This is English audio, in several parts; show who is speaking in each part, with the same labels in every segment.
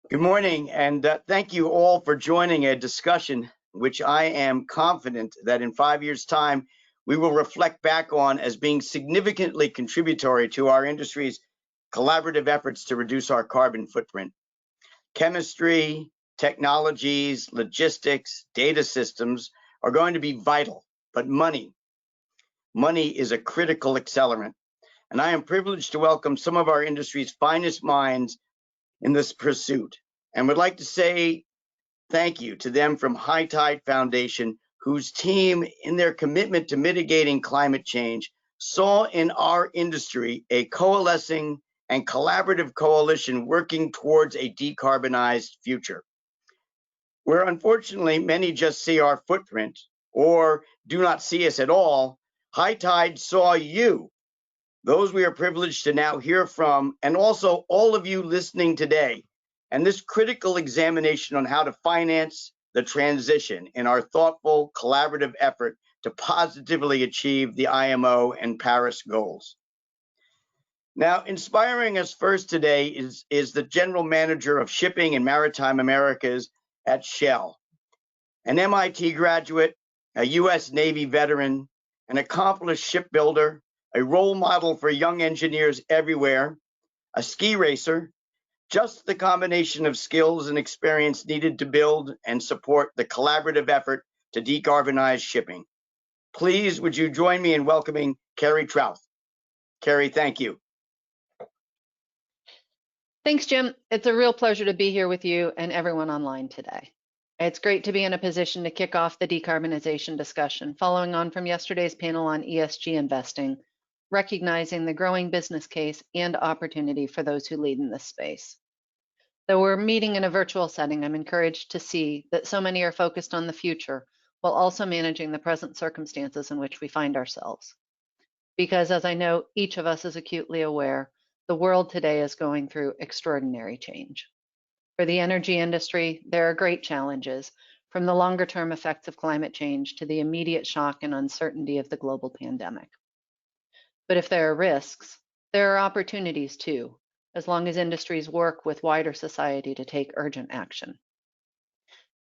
Speaker 1: Good morning, and thank you all for joining a discussion which I am confident that in 5 years' time, we will reflect back on as being significantly contributory to our industry's collaborative efforts to reduce our carbon footprint. Chemistry, technologies, logistics, data systems are going to be vital, but money is a critical accelerant. And I am privileged to welcome some of our industry's finest minds in this pursuit, and would like to say thank you to them from High Tide Foundation, whose team, in their commitment to mitigating climate change, saw in our industry a coalescing and collaborative coalition working towards a decarbonized future. Where unfortunately many just see our footprint or do not see us at all, High Tide saw you, those we are privileged to now hear from, and also all of you listening today, and this critical examination on how to finance the transition in our thoughtful, collaborative effort to positively achieve the IMO and Paris goals. Now, inspiring us first today is the General Manager of Shipping and Maritime Americas at Shell, an MIT graduate, a US Navy veteran, an accomplished shipbuilder, a role model for young engineers everywhere, a ski racer, just the combination of skills and experience needed to build and support the collaborative effort to decarbonize shipping. Please, would you join me in welcoming Carrie Trouth? Carrie, thank you.
Speaker 2: Thanks, Jim. It's a real pleasure to be here with you and everyone online today. It's great to be in a position to kick off the decarbonization discussion, following on from yesterday's panel on ESG investing, recognizing the growing business case and opportunity for those who lead in this space. Though we're meeting in a virtual setting, I'm encouraged to see that so many are focused on the future while also managing the present circumstances in which we find ourselves. Because as I know each of us is acutely aware, the world today is going through extraordinary change. For the energy industry, there are great challenges, from the longer-term effects of climate change to the immediate shock and uncertainty of the global pandemic. But if there are risks, there are opportunities too, as long as industries work with wider society to take urgent action.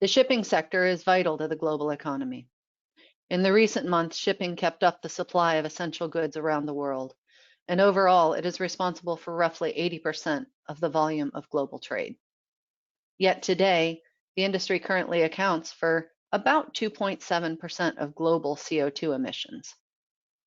Speaker 2: The shipping sector is vital to the global economy. In the recent months, shipping kept up the supply of essential goods around the world, and overall, it is responsible for roughly 80% of the volume of global trade. Yet today, the industry currently accounts for about 2.7% of global CO2 emissions.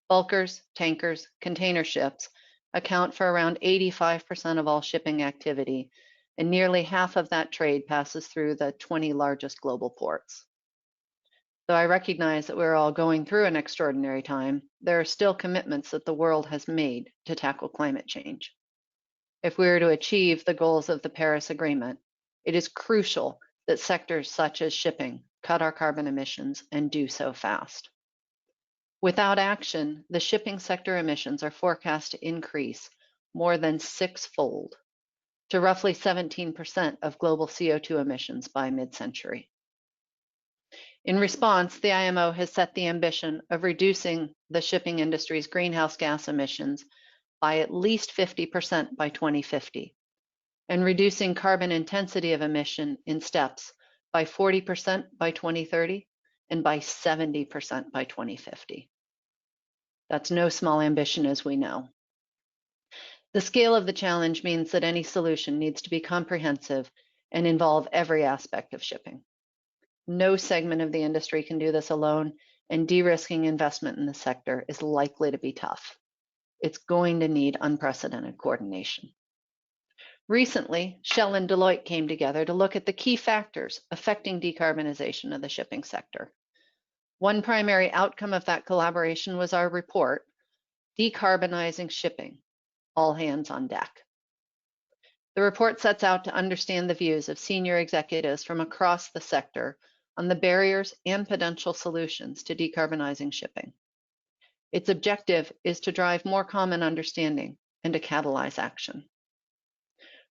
Speaker 2: Bulkers, tankers, container ships account for around 85% of all shipping activity, and nearly half of that trade passes through the 20 largest global ports. Though I recognize that we're all going through an extraordinary time, there are still commitments that the world has made to tackle climate change. If we are to achieve the goals of the Paris Agreement, it is crucial that sectors such as shipping cut our carbon emissions and do so fast. Without action, the shipping sector emissions are forecast to increase more than six-fold to roughly 17% of global CO2 emissions by mid-century. In response, the IMO has set the ambition of reducing the shipping industry's greenhouse gas emissions by at least 50% by 2050, and reducing carbon intensity of emission in steps by 40% by 2030 and by 70% by 2050. That's no small ambition, as we know. The scale of the challenge means that any solution needs to be comprehensive and involve every aspect of shipping. No segment of the industry can do this alone, and de-risking investment in the sector is likely to be tough. It's going to need unprecedented coordination. Recently, Shell and Deloitte came together to look at the key factors affecting decarbonization of the shipping sector. One primary outcome of that collaboration was our report, Decarbonizing Shipping, All Hands on Deck. The report sets out to understand the views of senior executives from across the sector on the barriers and potential solutions to decarbonizing shipping. Its objective is to drive more common understanding and to catalyze action.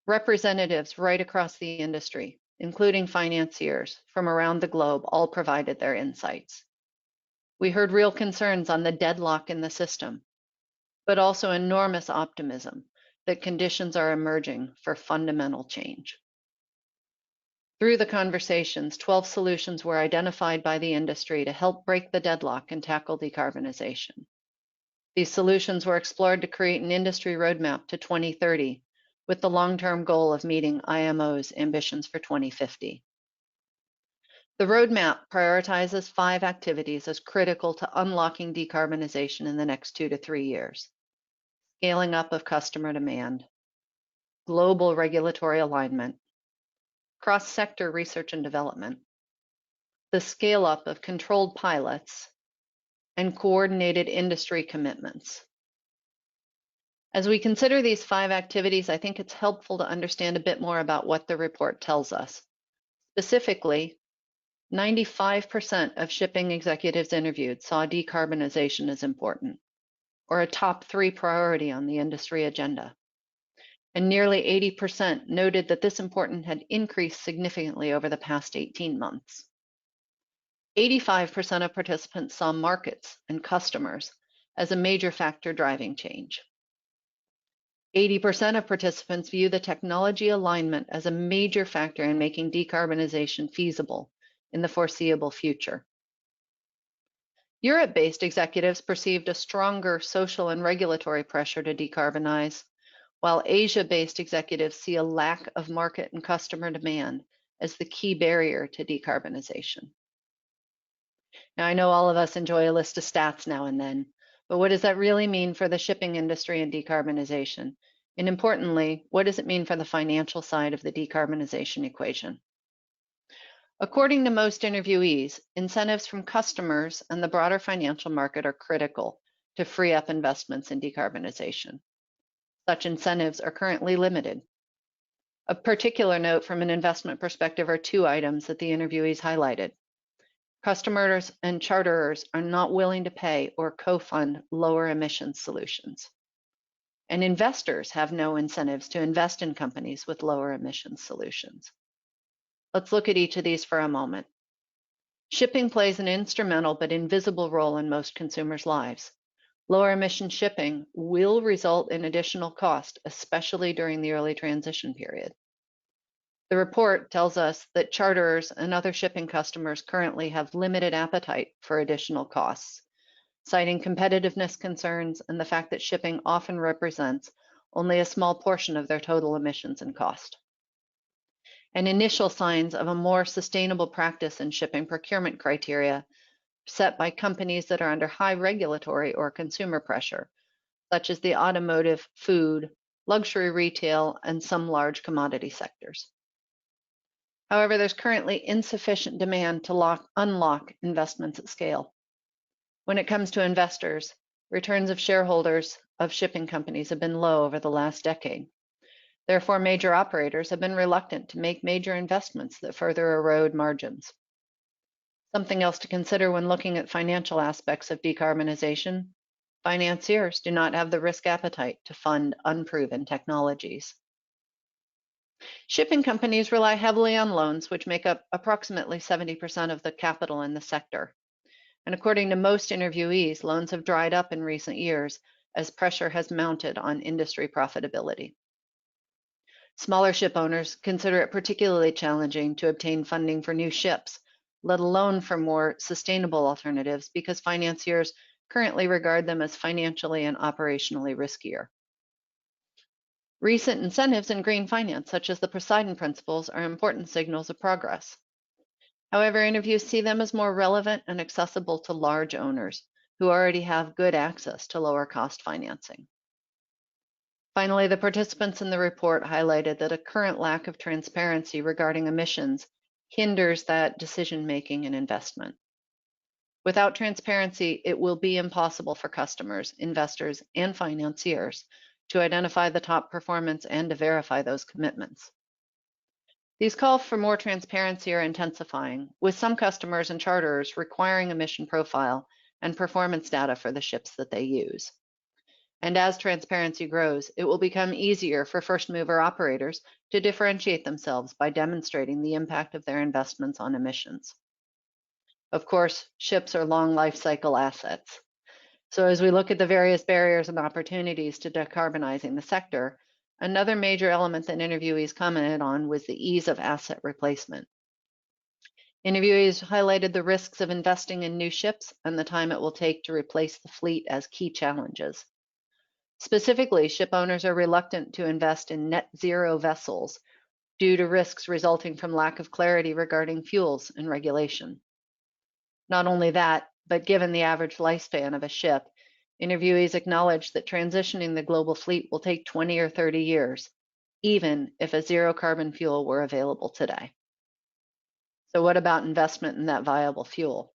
Speaker 2: Representatives right across the industry, including financiers from around the globe, all provided their insights. We heard real concerns on the deadlock in the system, but also enormous optimism that conditions are emerging for fundamental change. Through the conversations, 12 solutions were identified by the industry to help break the deadlock and tackle decarbonization. These solutions were explored to create an industry roadmap to 2030, with the long-term goal of meeting IMO's ambitions for 2050. The roadmap prioritizes 5 activities as critical to unlocking decarbonization in the next 2 to 3 years. Scaling up of customer demand, global regulatory alignment, cross-sector research and development, the scale-up of controlled pilots, and coordinated industry commitments. As we consider these 5 activities, I think it's helpful to understand a bit more about what the report tells us. Specifically, 95% of shipping executives interviewed saw decarbonization as important, or a top 3 priority on the industry agenda. And nearly 80% noted that this importance had increased significantly over the past 18 months. 85% of participants saw markets and customers as a major factor driving change. 80% of participants view the technology alignment as a major factor in making decarbonization feasible in the foreseeable future. Europe-based executives perceived a stronger social and regulatory pressure to decarbonize, while Asia-based executives see a lack of market and customer demand as the key barrier to decarbonization. Now, I know all of us enjoy a list of stats now and then, but what does that really mean for the shipping industry and decarbonization? And importantly, what does it mean for the financial side of the decarbonization equation? According to most interviewees, incentives from customers and the broader financial market are critical to free up investments in decarbonization. Such incentives are currently limited. Of particular note from an investment perspective are 2 items that the interviewees highlighted. Customers and charterers are not willing to pay or co-fund lower emissions solutions. And investors have no incentives to invest in companies with lower emissions solutions. Let's look at each of these for a moment. Shipping plays an instrumental but invisible role in most consumers' lives. Lower emission shipping will result in additional cost, especially during the early transition period. The report tells us that charterers and other shipping customers currently have limited appetite for additional costs, citing competitiveness concerns and the fact that shipping often represents only a small portion of their total emissions and cost. And initial signs of a more sustainable practice in shipping procurement criteria set by companies that are under high regulatory or consumer pressure, such as the automotive, food, luxury retail, and some large commodity sectors. However, there's currently insufficient demand to unlock investments at scale. When it comes to investors, returns of shareholders of shipping companies have been low over the last decade. Therefore, major operators have been reluctant to make major investments that further erode margins. Something else to consider when looking at financial aspects of decarbonization, financiers do not have the risk appetite to fund unproven technologies. Shipping companies rely heavily on loans, which make up approximately 70% of the capital in the sector. And according to most interviewees, loans have dried up in recent years as pressure has mounted on industry profitability. Smaller ship owners consider it particularly challenging to obtain funding for new ships, let alone for more sustainable alternatives, because financiers currently regard them as financially and operationally riskier. Recent incentives in green finance, such as the Poseidon Principles, are important signals of progress. However, interviews see them as more relevant and accessible to large owners who already have good access to lower cost financing. Finally, the participants in the report highlighted that a current lack of transparency regarding emissions hinders that decision-making and investment. Without transparency, it will be impossible for customers, investors, and financiers to identify the top performance and to verify those commitments. These calls for more transparency are intensifying, with some customers and charterers requiring emission profile and performance data for the ships that they use. And as transparency grows, it will become easier for first-mover operators to differentiate themselves by demonstrating the impact of their investments on emissions. Of course, ships are long life cycle assets. So as we look at the various barriers and opportunities to decarbonizing the sector, Another major element that interviewees commented on was the ease of asset replacement. Interviewees highlighted the risks of investing in new ships and the time it will take to replace the fleet as key challenges. Specifically, ship owners are reluctant to invest in net zero vessels due to risks resulting from lack of clarity regarding fuels and regulation. Not only that, but given the average lifespan of a ship, interviewees acknowledged that transitioning the global fleet will take 20 or 30 years, even if a zero carbon fuel were available today. So what about investment in that viable fuel?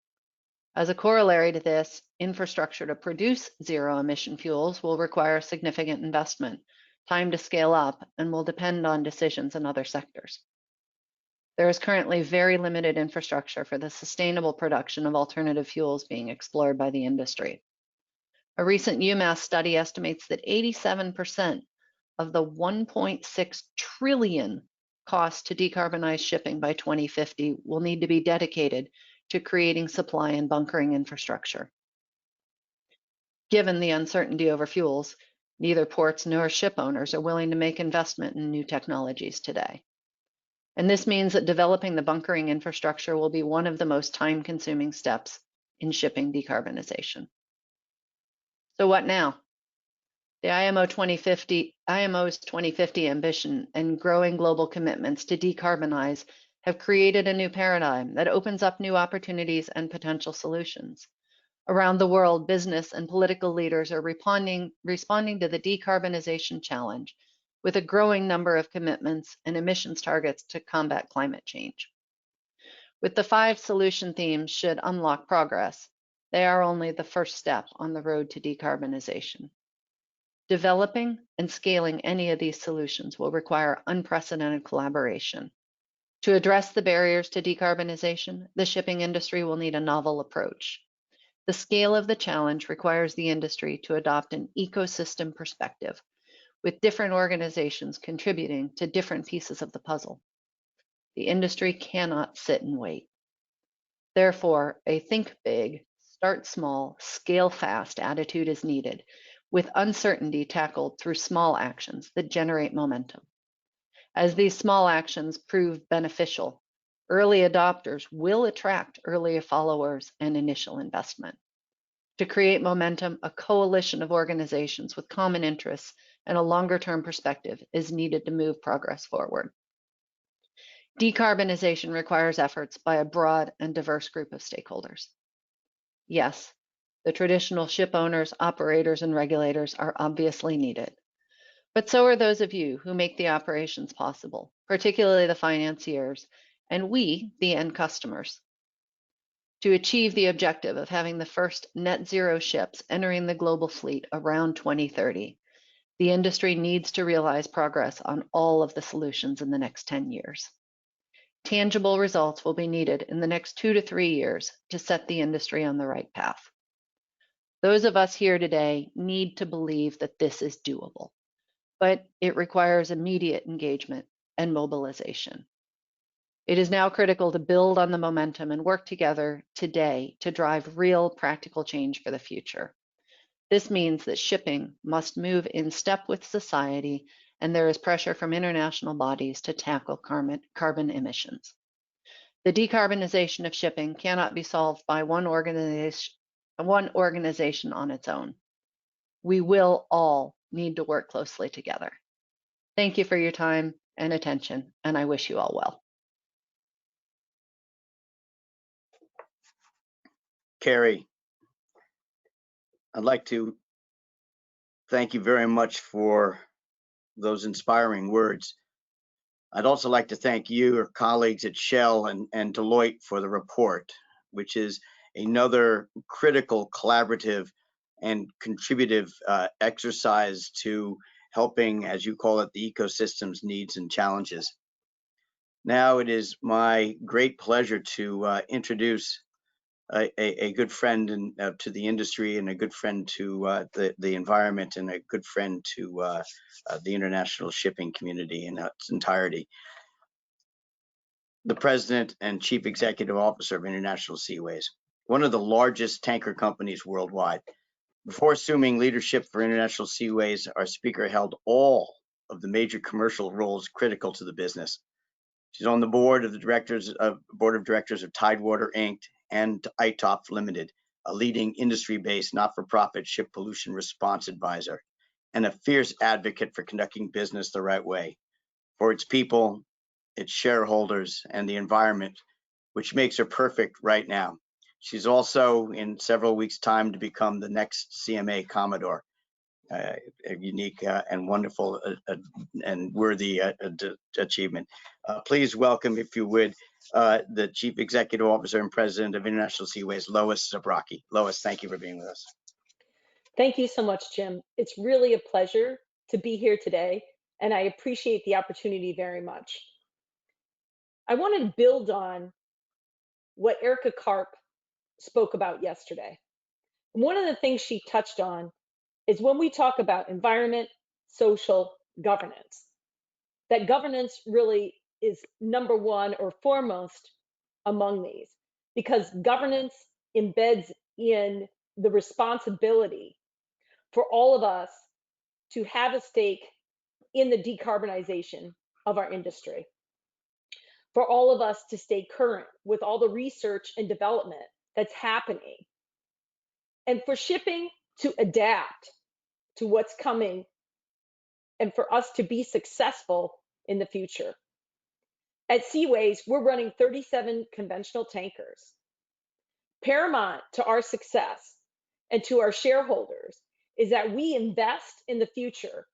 Speaker 2: As a corollary to this, infrastructure to produce zero emission fuels will require significant investment, time to scale up, and will depend on decisions in other sectors. There is currently very limited infrastructure for the sustainable production of alternative fuels being explored by the industry. A recent UMass study estimates that 87% of the 1.6 trillion cost to decarbonize shipping by 2050 will need to be dedicated to creating supply and bunkering infrastructure. Given the uncertainty over fuels, neither ports nor ship owners are willing to make investment in new technologies today. And this means that developing the bunkering infrastructure will be one of the most time-consuming steps in shipping decarbonization. So what now? The IMO's 2050 ambition and growing global commitments to decarbonize have created a new paradigm that opens up new opportunities and potential solutions. Around the world, business and political leaders are responding to the decarbonization challenge with a growing number of commitments and emissions targets to combat climate change. With the 5 solution themes should unlock progress, they are only the first step on the road to decarbonization. Developing and scaling any of these solutions will require unprecedented collaboration. To address the barriers to decarbonization, the shipping industry will need a novel approach. The scale of the challenge requires the industry to adopt an ecosystem perspective, with different organizations contributing to different pieces of the puzzle. The industry cannot sit and wait. Therefore, a think big, start small, scale fast attitude is needed, with uncertainty tackled through small actions that generate momentum. As these small actions prove beneficial, early adopters will attract early followers and initial investment. To create momentum, a coalition of organizations with common interests and a longer-term perspective is needed to move progress forward. Decarbonization requires efforts by a broad and diverse group of stakeholders. Yes, the traditional ship owners, operators, and regulators are obviously needed. But so are those of you who make the operations possible, particularly the financiers, and we, the end customers. To achieve the objective of having the first net zero ships entering the global fleet around 2030, the industry needs to realize progress on all of the solutions in the next 10 years. Tangible results will be needed in the next 2 to 3 years to set the industry on the right path. Those of us here today need to believe that this is doable, but it requires immediate engagement and mobilization. It is now critical to build on the momentum and work together today to drive real practical change for the future. This means that shipping must move in step with society, and there is pressure from international bodies to tackle carbon emissions. The decarbonization of shipping cannot be solved by one organization on its own. We will all need to work closely together. Thank you for your time and attention, and I wish you all well.
Speaker 1: Carrie, I'd like to thank you very much for those inspiring words. I'd also like to thank you, your colleagues at Shell and Deloitte for the report, which is another critical collaborative and contributive exercise to helping, as you call it, the ecosystem's needs and challenges. Now it is my great pleasure to introduce a good friend to the industry, and a good friend to the environment, and a good friend to the international shipping community in its entirety. The President and Chief Executive Officer of International Seaways, one of the largest tanker companies worldwide. Before assuming leadership for International Seaways, our speaker held all of the major commercial roles critical to the business. She's on the board of directors of Tidewater Inc. and ITOP Limited, a leading industry-based not-for-profit ship pollution response advisor, and a fierce advocate for conducting business the right way for its people, its shareholders, and the environment, which makes her perfect right now. She's also in several weeks' time to become the next CMA Commodore, a unique and wonderful and worthy achievement. Please welcome, if you would, the Chief Executive Officer and President of International Seaways, Lois Zabrocky. Lois, thank you for being with us.
Speaker 3: Thank you so much, Jim. It's really a pleasure to be here today, and I appreciate the opportunity very much. I wanted to build on what Erica Karp spoke about yesterday. One of the things she touched on is when we talk about environment, social, governance, that governance really is number one or foremost among these, because governance embeds in the responsibility for all of us to have a stake in the decarbonization of our industry, for all of us to stay current with all the research and development that's happening, and for shipping to adapt to what's coming, and for us to be successful in the future. At Seaways, we're running 37 conventional tankers. Paramount to our success and to our shareholders is that we invest in the future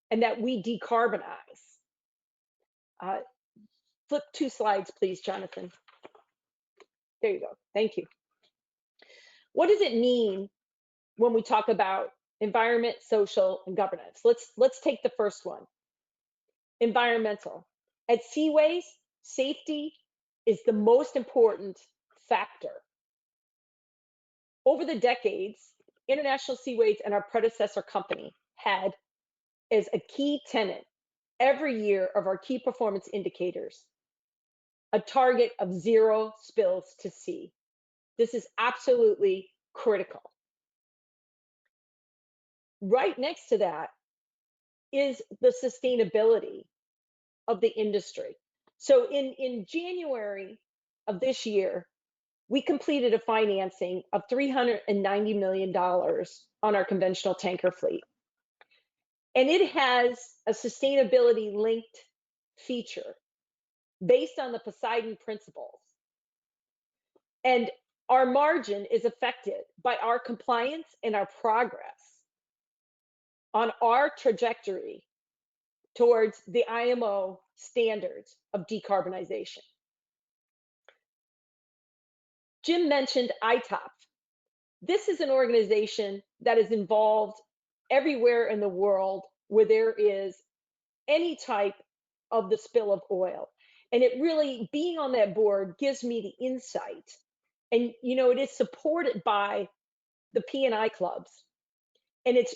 Speaker 3: and that we decarbonize. Flip 2 slides, please, Jonathan. There you go. Thank you. What does it mean when we talk about environment, social, and governance? Let's take the first one. Environmental. At Seaways, safety is the most important factor. Over the decades, International Seaways and our predecessor company had as a key tenet every year of our key performance indicators a target of 0 spills to sea. This is absolutely critical. Right next to that is the sustainability of the industry. So in January of this year, we completed a financing of $390 million on our conventional tanker fleet. And it has a sustainability linked feature based on the Poseidon principles. And our margin is affected by our compliance and our progress on our trajectory towards the IMO standards of decarbonization. Jim mentioned ITOP. This is an organization that is involved everywhere in the world where there is any type of the spill of oil. And it really, being on that board gives me the insight. And, you know, it is supported by the P&I clubs. And it's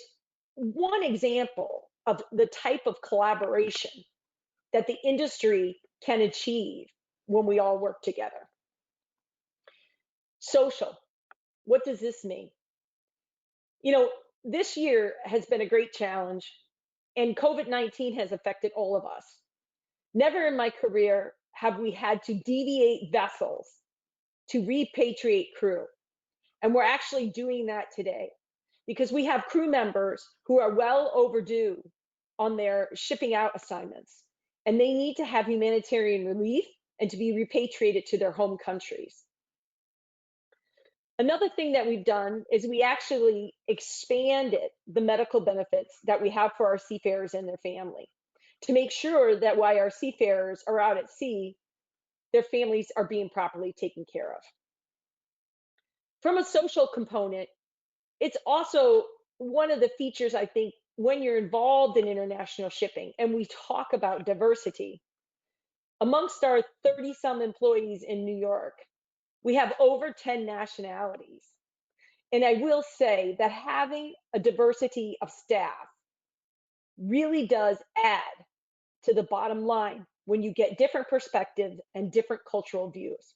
Speaker 3: one example of the type of collaboration that the industry can achieve when we all work together. Social, what does this mean? You know, this year has been a great challenge, and COVID-19 has affected all of us. Never in my career have we had to deviate vessels to repatriate crew. And we're actually doing that today because we have crew members who are well overdue on their shipping out assignments, and they need to have humanitarian relief and to be repatriated to their home countries. Another thing that we've done is we actually expanded the medical benefits that we have for our seafarers and their family to make sure that while our seafarers are out at sea, their families are being properly taken care of. From a social component, it's also one of the features, I think, when you're involved in international shipping and we talk about diversity. Amongst our 30-some employees in New York, we have over 10 nationalities. And I will say that having a diversity of staff really does add to the bottom line when you get different perspectives and different cultural views.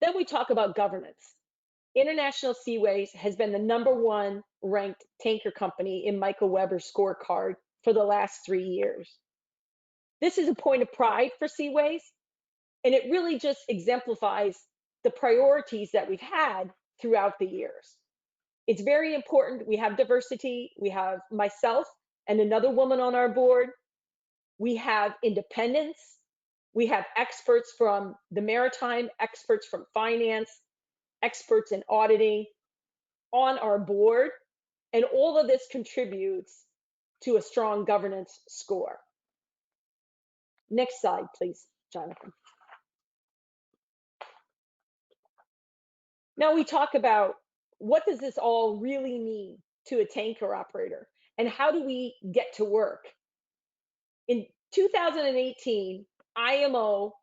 Speaker 3: Then we talk about governance. International Seaways has been the #1 ranked tanker company in Michael Webber's scorecard for the last 3 years. This is a point of pride for Seaways, and it really just exemplifies the priorities that we've had throughout the years. It's very important. We have diversity. We have myself and another woman on our board. We have independence. We have experts from the maritime, experts from finance, experts in auditing on our board. And all of this contributes to a strong governance score. Next slide, please, Jonathan. Now we talk about what does this all really mean to a tanker operator, and how do we get to work? In 2018, IMO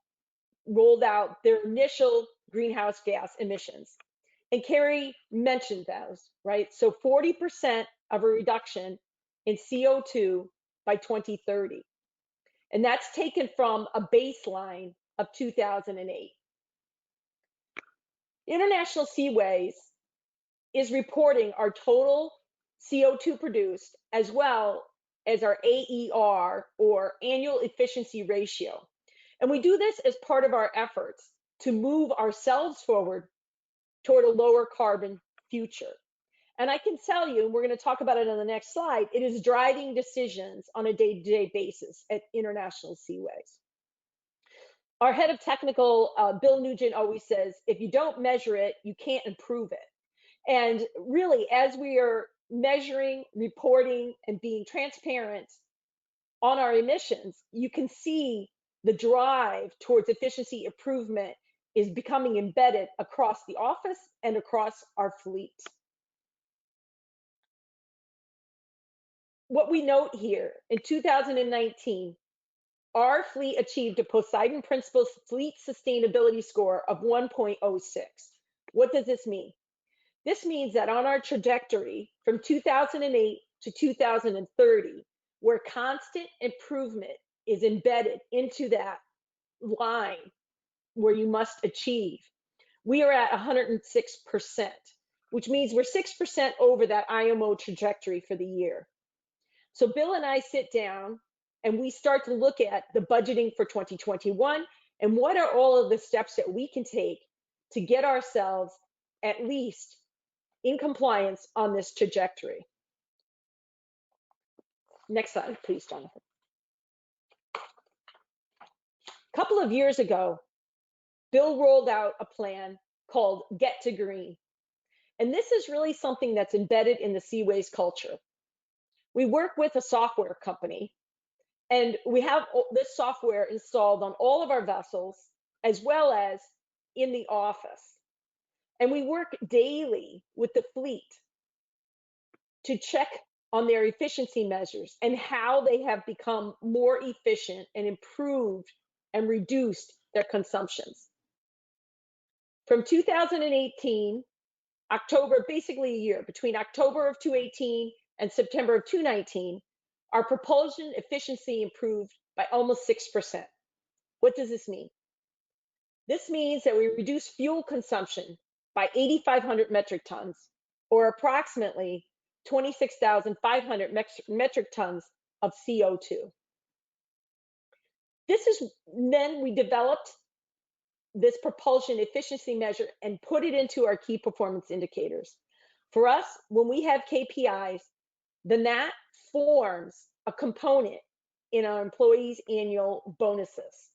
Speaker 3: rolled out their initial greenhouse gas emissions. And Carrie mentioned those, right? So 40% of a reduction in CO2 by 2030. And that's taken from a baseline of 2008. International Seaways is reporting our total CO2 produced, as well as our AER, or annual efficiency ratio. And we do this as part of our efforts to move ourselves forward toward a lower carbon future. And I can tell you, and we're going to talk about it on the next slide, it is driving decisions on a day-to-day basis at International Seaways. Our head of technical, Bill Nugent, always says, if you don't measure it, you can't improve it. And really, as we are measuring, reporting, and being transparent on our emissions, you can see the drive towards efficiency improvement is becoming embedded across the office and across our fleet. What we note here, in 2019, our fleet achieved a Poseidon Principles fleet sustainability score of 1.06. What does this mean? This means that on our trajectory from 2008 to 2030, where constant improvement is embedded into that line where you must achieve, we are at 106%, which means we're 6% over that IMO trajectory for the year. So Bill and I sit down and we start to look at the budgeting for 2021 and what are all of the steps that we can take to get ourselves at least in compliance on this trajectory. Next slide, please, Jonathan. A couple of years ago, Bill rolled out a plan called Get to Green. And this is really something that's embedded in the Seaways culture. We work with a software company, and we have this software installed on all of our vessels, as well as in the office. And we work daily with the fleet to check on their efficiency measures and how they have become more efficient and improved and reduced their consumptions. From 2018, October, basically a year, between October of 2018 and September of 2019, our propulsion efficiency improved by almost 6%. What does this mean? This means that we reduced fuel consumption by 8,500 metric tons, or approximately 26,500 metric tons of CO2. Then we developed this propulsion efficiency measure and put it into our key performance indicators. For us, when we have KPIs, then that forms a component in our employees' annual bonuses.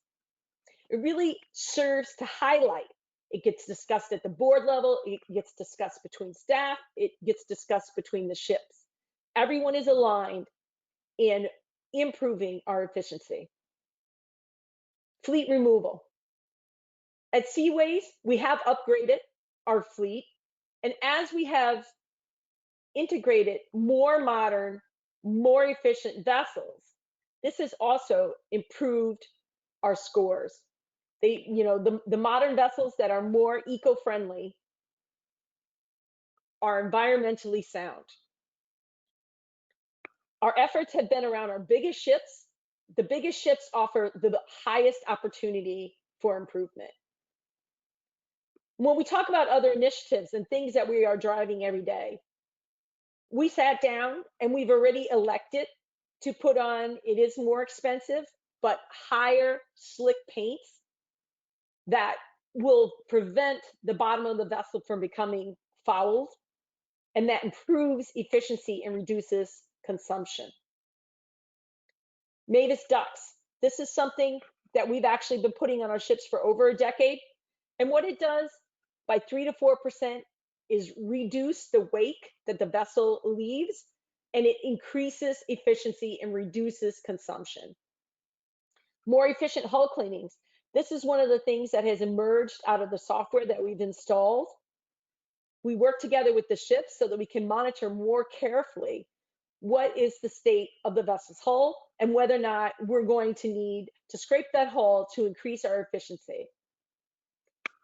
Speaker 3: It really serves to highlight. It gets discussed at the board level, it gets discussed between staff, it gets discussed between the ships. Everyone is aligned in improving our efficiency. Fleet removal. At Seaways, we have upgraded our fleet, and as we have integrated more modern, more efficient vessels, this has also improved our scores. The modern vessels that are more eco-friendly are environmentally sound. Our efforts have been around our biggest ships. The biggest ships offer the highest opportunity for improvement. When we talk about other initiatives and things that we are driving every day, we sat down and we've already elected to put on. It is more expensive, but higher slick paints that will prevent the bottom of the vessel from becoming fouled, and that improves efficiency and reduces consumption. Mavis ducts. This is something that we've actually been putting on our ships for over a decade. And what it does by 3 to 4% is reduce the wake that the vessel leaves, and it increases efficiency and reduces consumption. More efficient hull cleanings. This is one of the things that has emerged out of the software that we've installed. We work together with the ships so that we can monitor more carefully what is the state of the vessel's hull and whether or not we're going to need to scrape that hull to increase our efficiency.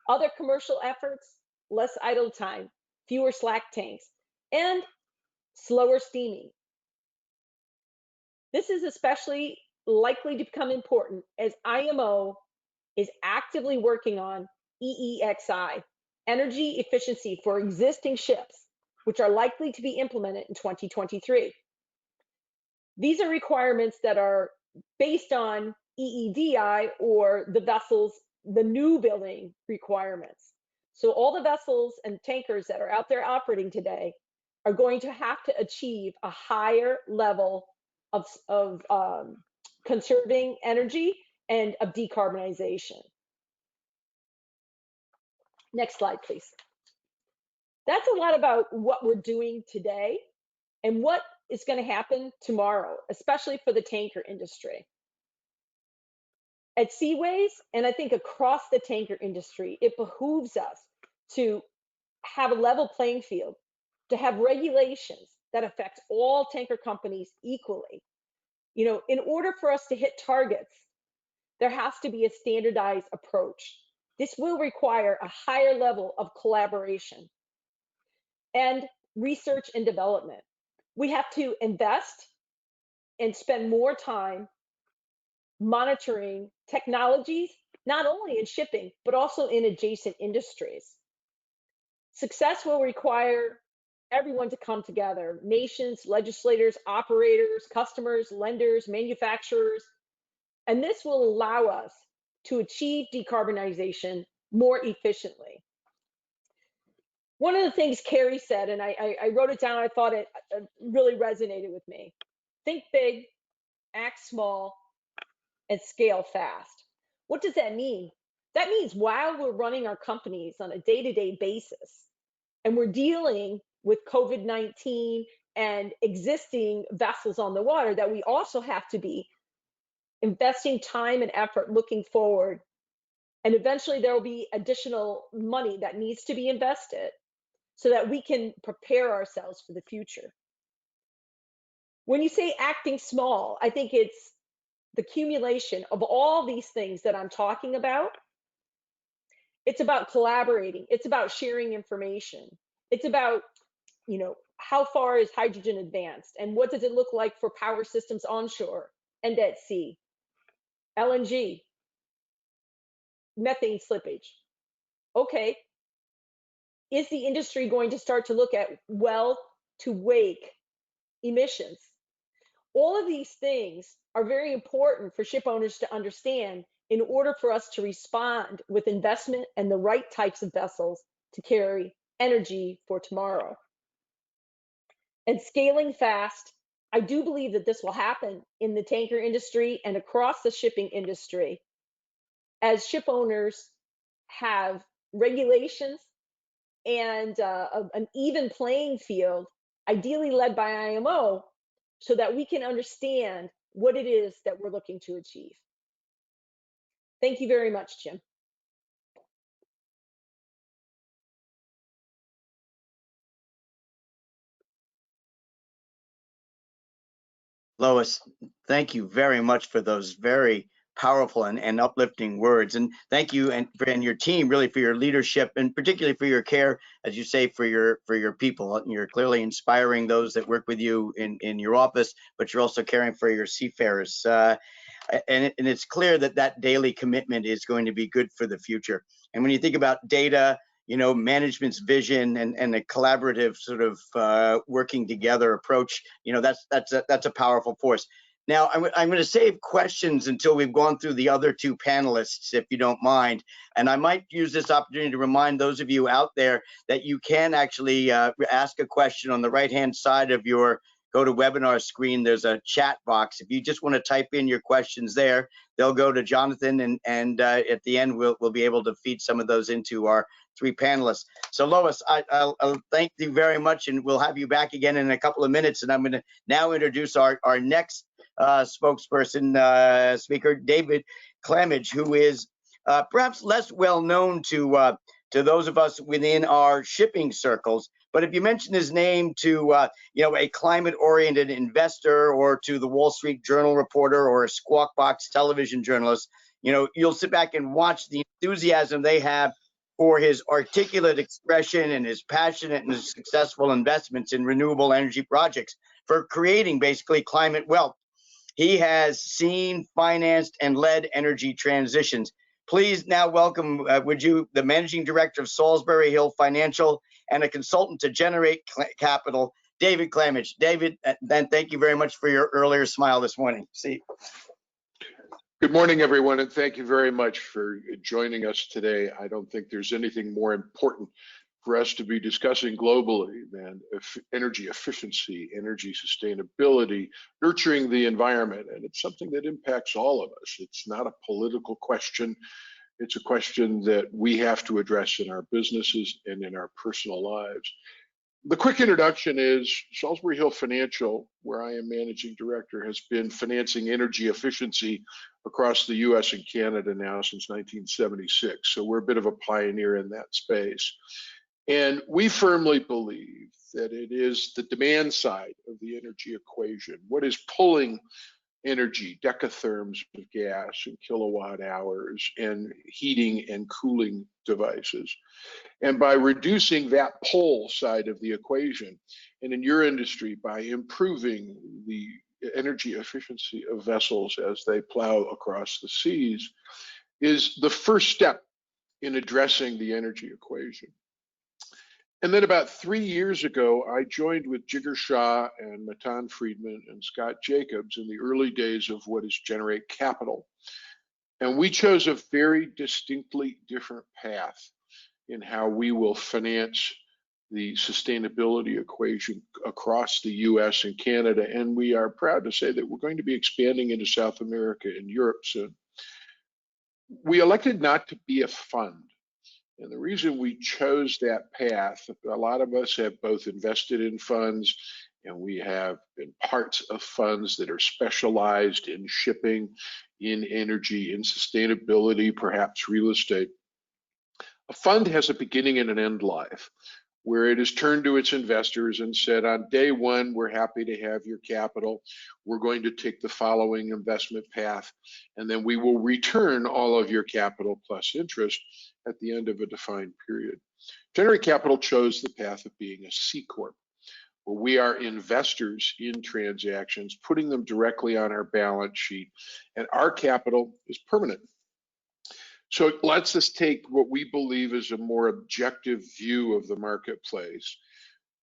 Speaker 3: Other commercial efforts, less idle time, fewer slack tanks, and slower steaming. This is especially likely to become important as IMO is actively working on EEXI, energy efficiency for existing ships, which are likely to be implemented in 2023. These are requirements that are based on EEDI, or the new building requirements. So all the vessels and tankers that are out there operating today are going to have to achieve a higher level of conserving energy and of decarbonization. Next slide, please. That's a lot about what we're doing today and what is going to happen tomorrow, especially for the tanker industry. At Seaways, and I think across the tanker industry, it behooves us to have a level playing field, to have regulations that affect all tanker companies equally. You know, in order for us to hit targets, there has to be a standardized approach. This will require a higher level of collaboration and research and development. We have to invest and spend more time monitoring technologies, not only in shipping, but also in adjacent industries. Success will require everyone to come together: nations, legislators, operators, customers, lenders, manufacturers. And this will allow us to achieve decarbonization more efficiently. One of the things Carrie said, and I wrote it down, I thought it really resonated with me: think big, act small, and scale fast. What does that mean? That means while we're running our companies on a day-to-day basis, and we're dealing with COVID-19 and existing vessels on the water, that we also have to be investing time and effort looking forward. And eventually there will be additional money that needs to be invested so that we can prepare ourselves for the future. When you say acting small, I think it's the accumulation of all these things that I'm talking about. It's about collaborating. It's about sharing information. It's about, you know, how far is hydrogen advanced and what does it look like for power systems onshore and at sea? LNG, methane slippage. Okay, is the industry going to start to look at well to wake emissions? All of these things are very important for ship owners to understand in order for us to respond with investment and the right types of vessels to carry energy for tomorrow. And scaling fast, I do believe that this will happen in the tanker industry and across the shipping industry as ship owners have regulations and an even playing field, ideally led by IMO, so that we can understand what it is that we're looking to achieve. Thank you very much, Jim.
Speaker 1: Lois, thank you very much for those very powerful and uplifting words. And thank you and your team really for your leadership, and particularly for your care, as you say, for your people. You're clearly inspiring those that work with you in your office, but you're also caring for your seafarers. And it's clear that that daily commitment is going to be good for the future. And when you think about data, you know, management's vision and a collaborative sort of working together approach, you know, that's a powerful force. Now, I'm going to save questions until we've gone through the other two panelists, if you don't mind. And I might use this opportunity to remind those of you out there that you can actually ask a question on the right-hand side of your GoToWebinar screen. There's a chat box. If you just want to type in your questions there, they'll go to Jonathan, and at the end, we'll be able to feed some of those into our three panelists. So Lois, I'll thank you very much, and we'll have you back again in a couple of minutes. And I'm going to now introduce our next spokesperson, speaker, David Clamage, who is perhaps less well known to those of us within our shipping circles. But if you mention his name to a climate-oriented investor, or to the Wall Street Journal reporter, or a Squawk Box television journalist, you'll sit back and watch the enthusiasm they have for his articulate expression and his passionate and his successful investments in renewable energy projects for creating basically climate wealth. He has seen, financed, and led energy transitions. Please now welcome, the Managing Director of Salisbury Hill Financial and a consultant to Generate Capital, David Clamage. David, then thank you very much for your earlier smile this morning. See.
Speaker 4: Good morning, everyone, and thank you very much for joining us today. I don't think there's anything more important for us to be discussing globally than energy efficiency, energy sustainability, nurturing the environment, and it's something that impacts all of us. It's not a political question. It's a question that we have to address in our businesses and in our personal lives. The quick introduction is Salisbury Hill Financial, where I am managing director, has been financing energy efficiency across the US and Canada now since 1976. So we're a bit of a pioneer in that space. And we firmly believe that it is the demand side of the energy equation, what is pulling energy, decatherms of gas and kilowatt hours and heating and cooling devices. And by reducing that pull side of the equation, and in your industry, by improving the energy efficiency of vessels as they plow across the seas, is the first step in addressing the energy equation. And then about 3 years ago, I joined with Jigar Shah and Matan Friedman and Scott Jacobs in the early days of what is Generate Capital. And we chose a very distinctly different path in how we will finance the sustainability equation across the US and Canada. And we are proud to say that we're going to be expanding into South America and Europe soon. We elected not to be a fund. And the reason we chose that path, a lot of us have both invested in funds and we have been parts of funds that are specialized in shipping, in energy, in sustainability, perhaps real estate. A fund has a beginning and an end life, where it has turned to its investors and said, on day one, we're happy to have your capital. We're going to take the following investment path, and then we will return all of your capital plus interest at the end of a defined period. Generate Capital chose the path of being a C Corp, where we are investors in transactions, putting them directly on our balance sheet, and our capital is permanent. So it lets us take what we believe is a more objective view of the marketplace.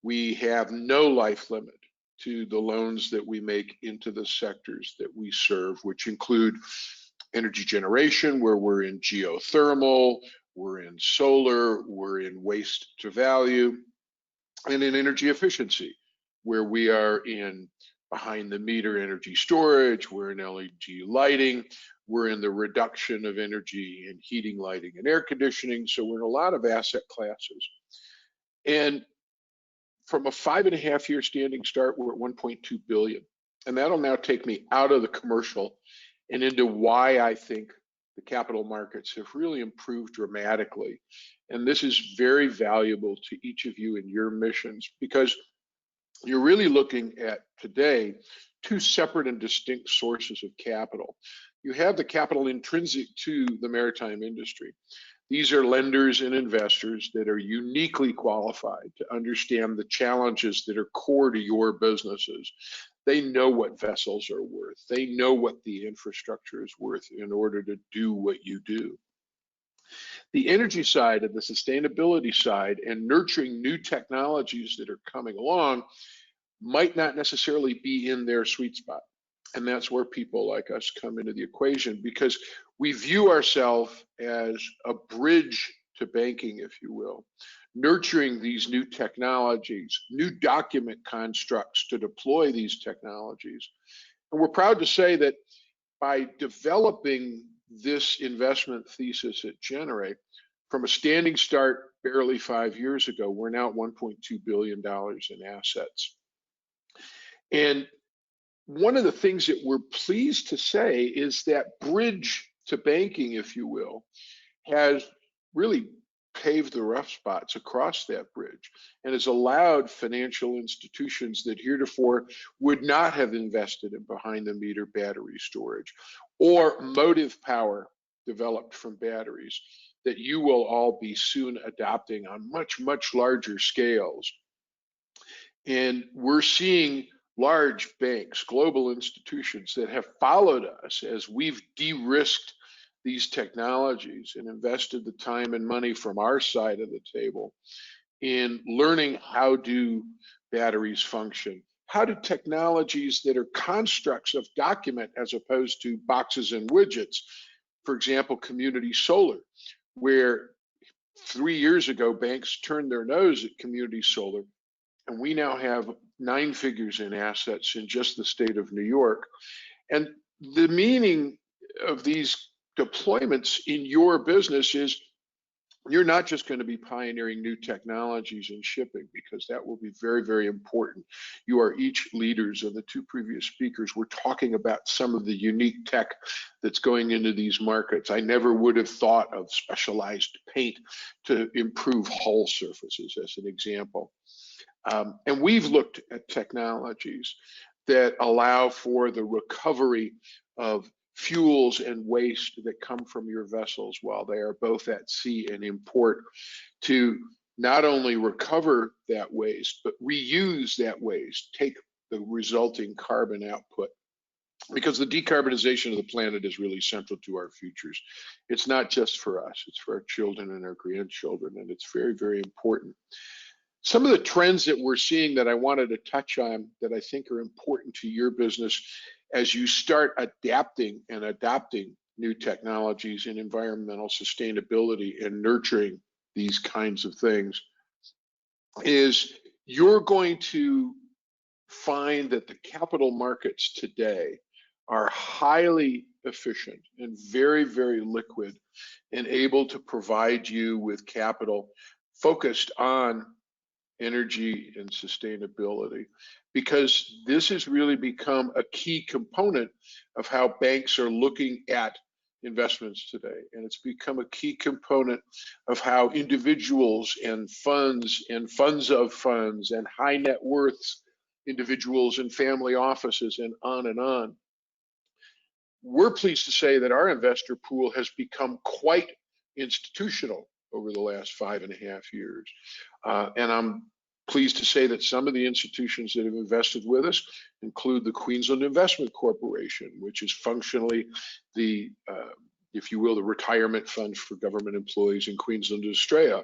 Speaker 4: We have no life limit to the loans that we make into the sectors that we serve, which include energy generation, where we're in geothermal, we're in solar, we're in waste to value, and in energy efficiency, where we are in behind the meter energy storage, we're in LED lighting, we're in the reduction of energy in heating, lighting, and air conditioning. So we're in a lot of asset classes. And from a 5.5-year standing start, we're at 1.2 billion. And that'll now take me out of the commercial and into why I think the capital markets have really improved dramatically. And this is very valuable to each of you in your missions, because you're really looking at today 2 separate and distinct sources of capital. You have the capital intrinsic to the maritime industry. These are lenders and investors that are uniquely qualified to understand the challenges that are core to your businesses. They know what vessels are worth. They know what the infrastructure is worth in order to do what you do. The energy side and the sustainability side and nurturing new technologies that are coming along might not necessarily be in their sweet spot. And that's where people like us come into the equation, because we view ourselves as a bridge to banking, if you will, nurturing these new technologies, new document constructs to deploy these technologies. And we're proud to say that by developing this investment thesis at Generate, from a standing start barely 5 years ago, we're now at $1.2 billion in assets. And one of the things that we're pleased to say is that bridge to banking, if you will, has really paved the rough spots across that bridge and has allowed financial institutions that heretofore would not have invested in behind the meter battery storage or motive power developed from batteries that you will all be soon adopting on much, much larger scales. And we're seeing large banks, global institutions that have followed us as we've de-risked these technologies and invested the time and money from our side of the table in learning how do batteries function, how do technologies that are constructs of document as opposed to boxes and widgets, for example, community solar, where 3 years ago banks turned their nose at community solar, and we now have 9 figures in assets in just the state of New York. And the meaning of these deployments in your business is you're not just going to be pioneering new technologies in shipping, because that will be very, very important. You are each leaders, and the 2 previous speakers were talking about some of the unique tech that's going into these markets. I never would have thought of specialized paint to improve hull surfaces as an example. And we've looked at technologies that allow for the recovery of fuels and waste that come from your vessels while they are both at sea and in port, to not only recover that waste, but reuse that waste, take the resulting carbon output. Because the decarbonization of the planet is really central to our futures. It's not just for us, it's for our children and our grandchildren, and it's very, very important. Some of the trends that we're seeing that I wanted to touch on that I think are important to your business as you start adapting and adopting new technologies in environmental sustainability and nurturing these kinds of things is you're going to find that the capital markets today are highly efficient and very, very liquid and able to provide you with capital focused on energy and sustainability, because this has really become a key component of how banks are looking at investments today. And it's become a key component of how individuals and funds of funds and high net worths individuals and family offices and on. We're pleased to say that our investor pool has become quite institutional over the last 5.5 years. And I'm pleased to say that some of the institutions that have invested with us include the Queensland Investment Corporation, which is functionally the, if you will, the retirement fund for government employees in Queensland and Australia,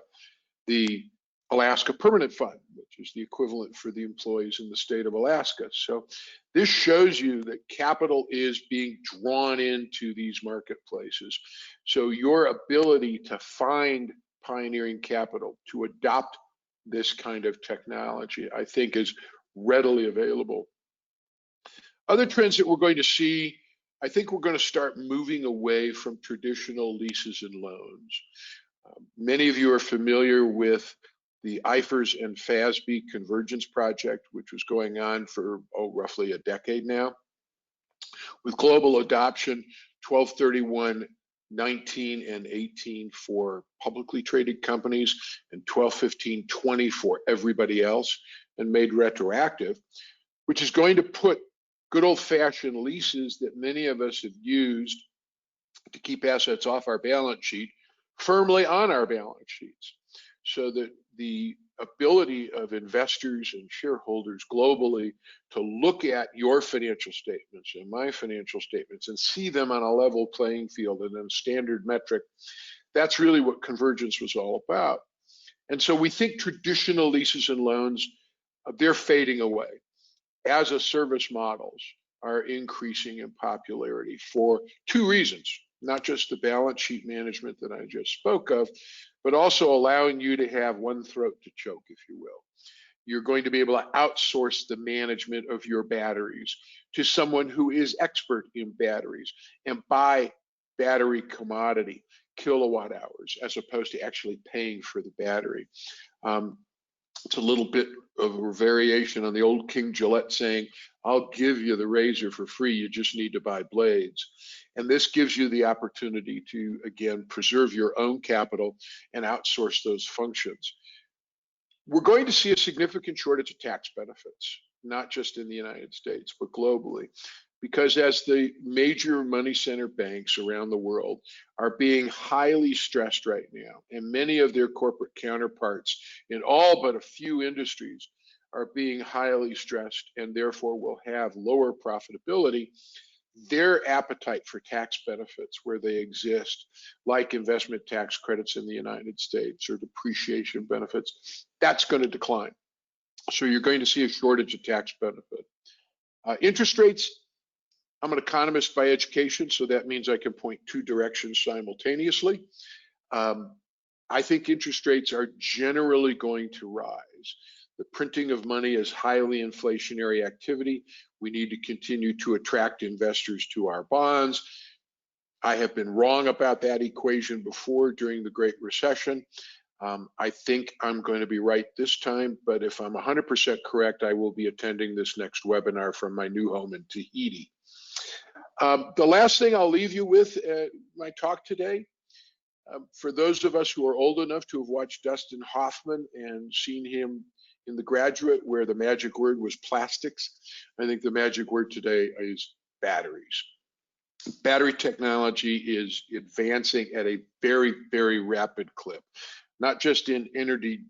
Speaker 4: the Alaska Permanent Fund, which is the equivalent for the employees in the state of Alaska. So this shows you that capital is being drawn into these marketplaces. So your ability to find pioneering capital to adopt this kind of technology, I think, is readily available. Other trends that we're going to see, I think we're going to start moving away from traditional leases and loans. Many of you are familiar with the IFRS and FASB convergence project, which was going on for roughly a decade now. With global adoption, 12/31/19 and 18 for publicly traded companies and 12/15/20 for everybody else, and made retroactive, which is going to put good old-fashioned leases that many of us have used to keep assets off our balance sheet firmly on our balance sheets, so that the ability of investors and shareholders globally to look at your financial statements and my financial statements and see them on a level playing field and a standard metric, that's really what convergence was all about. And so we think traditional leases and loans, they're fading away. As a service models are increasing in popularity for two reasons, not just the balance sheet management that I just spoke of, but also allowing you to have one throat to choke, if you will. You're going to be able to outsource the management of your batteries to someone who is expert in batteries and buy battery commodity, kilowatt hours, as opposed to actually paying for the battery. It's a little bit of a variation on the old King Gillette saying, I'll give you the razor for free, you just need to buy blades. And this gives you the opportunity to, again, preserve your own capital and outsource those functions. We're going to see a significant shortage of tax benefits, not just in the United States, but globally, because as the major money center banks around the world are being highly stressed right now, and many of their corporate counterparts in all but a few industries are being highly stressed and therefore will have lower profitability, their appetite for tax benefits where they exist, like investment tax credits in the United States or depreciation benefits, that's going to decline. So you're going to see a shortage of tax benefit. Interest rates, I'm an economist by education, so that means I can point two directions simultaneously. I think interest rates are generally going to rise. The printing of money is highly inflationary activity. We need to continue to attract investors to our bonds. I have been wrong about that equation before during the Great Recession. I think I'm going to be right this time, but if I'm 100% correct, I will be attending this next webinar from my new home in Tahiti. The last thing I'll leave you with my talk today, for those of us who are old enough to have watched Dustin Hoffman and seen him in The Graduate, where the magic word was plastics, I think the magic word today is batteries. Battery technology is advancing at a very, very rapid clip, not just in energy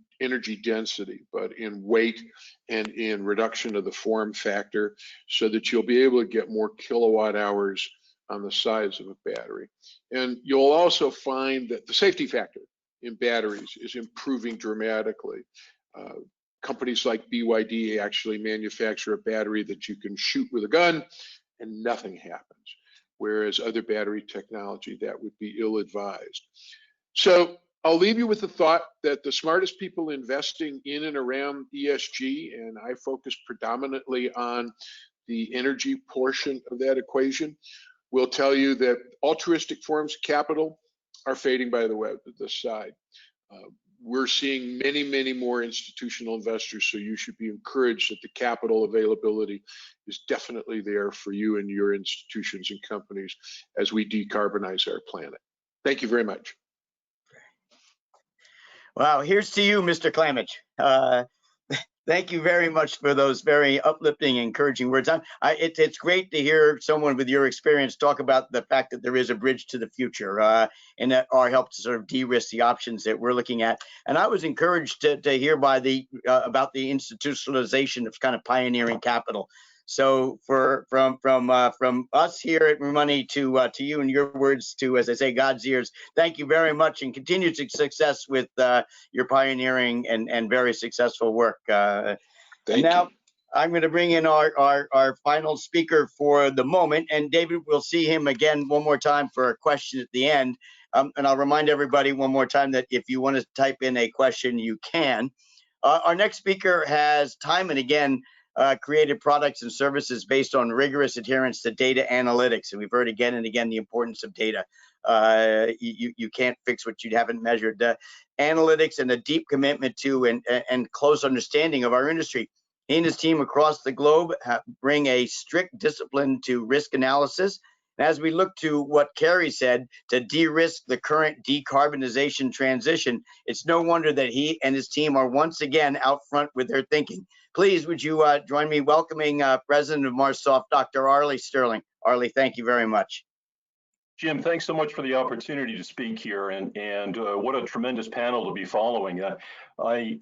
Speaker 4: density, but in weight and in reduction of the form factor, so that you'll be able to get more kilowatt hours on the size of a battery. And you'll also find that the safety factor in batteries is improving dramatically. Companies like BYD actually manufacture a battery that you can shoot with a gun and nothing happens, whereas other battery technology, that would be ill-advised. So I'll leave you with the thought that the smartest people investing in and around ESG, and I focus predominantly on the energy portion of that equation, will tell you that altruistic forms of capital are fading by the side. We're seeing many, many more institutional investors, so you should be encouraged that the capital availability is definitely there for you and your institutions and companies as we decarbonize our planet. Thank you very much.
Speaker 1: Wow, here's to you, Mr. Klamich. Thank you very much for those very uplifting, encouraging words. It's great to hear someone with your experience talk about the fact that there is a bridge to the future, and that our help to sort of de-risk the options that we're looking at. And I was encouraged to hear by about the institutionalization of kind of pioneering capital. So from us here at Money to you and your words to, as I say, God's ears, thank you very much, and continued success with your pioneering and very successful work. And now I'm going to bring in our final speaker for the moment, and David, we'll see him again one more time for a question at the end. And I'll remind everybody one more time that if you want to type in a question, you can. Our next speaker has time and again created products and services based on rigorous adherence to data analytics. And we've heard again and again the importance of data. You can't fix what you haven't measured. Analytics and a deep commitment to and close understanding of our industry. He and his team across the globe bring a strict discipline to risk analysis. And as we look to what Carrie said, to de-risk the current decarbonization transition, it's no wonder that he and his team are once again out front with their thinking. Please, would you join me welcoming President of Marsoft, Dr. Arlie Sterling. Arlie, thank you very much.
Speaker 5: Jim, thanks so much for the opportunity to speak here, and what a tremendous panel to be following. I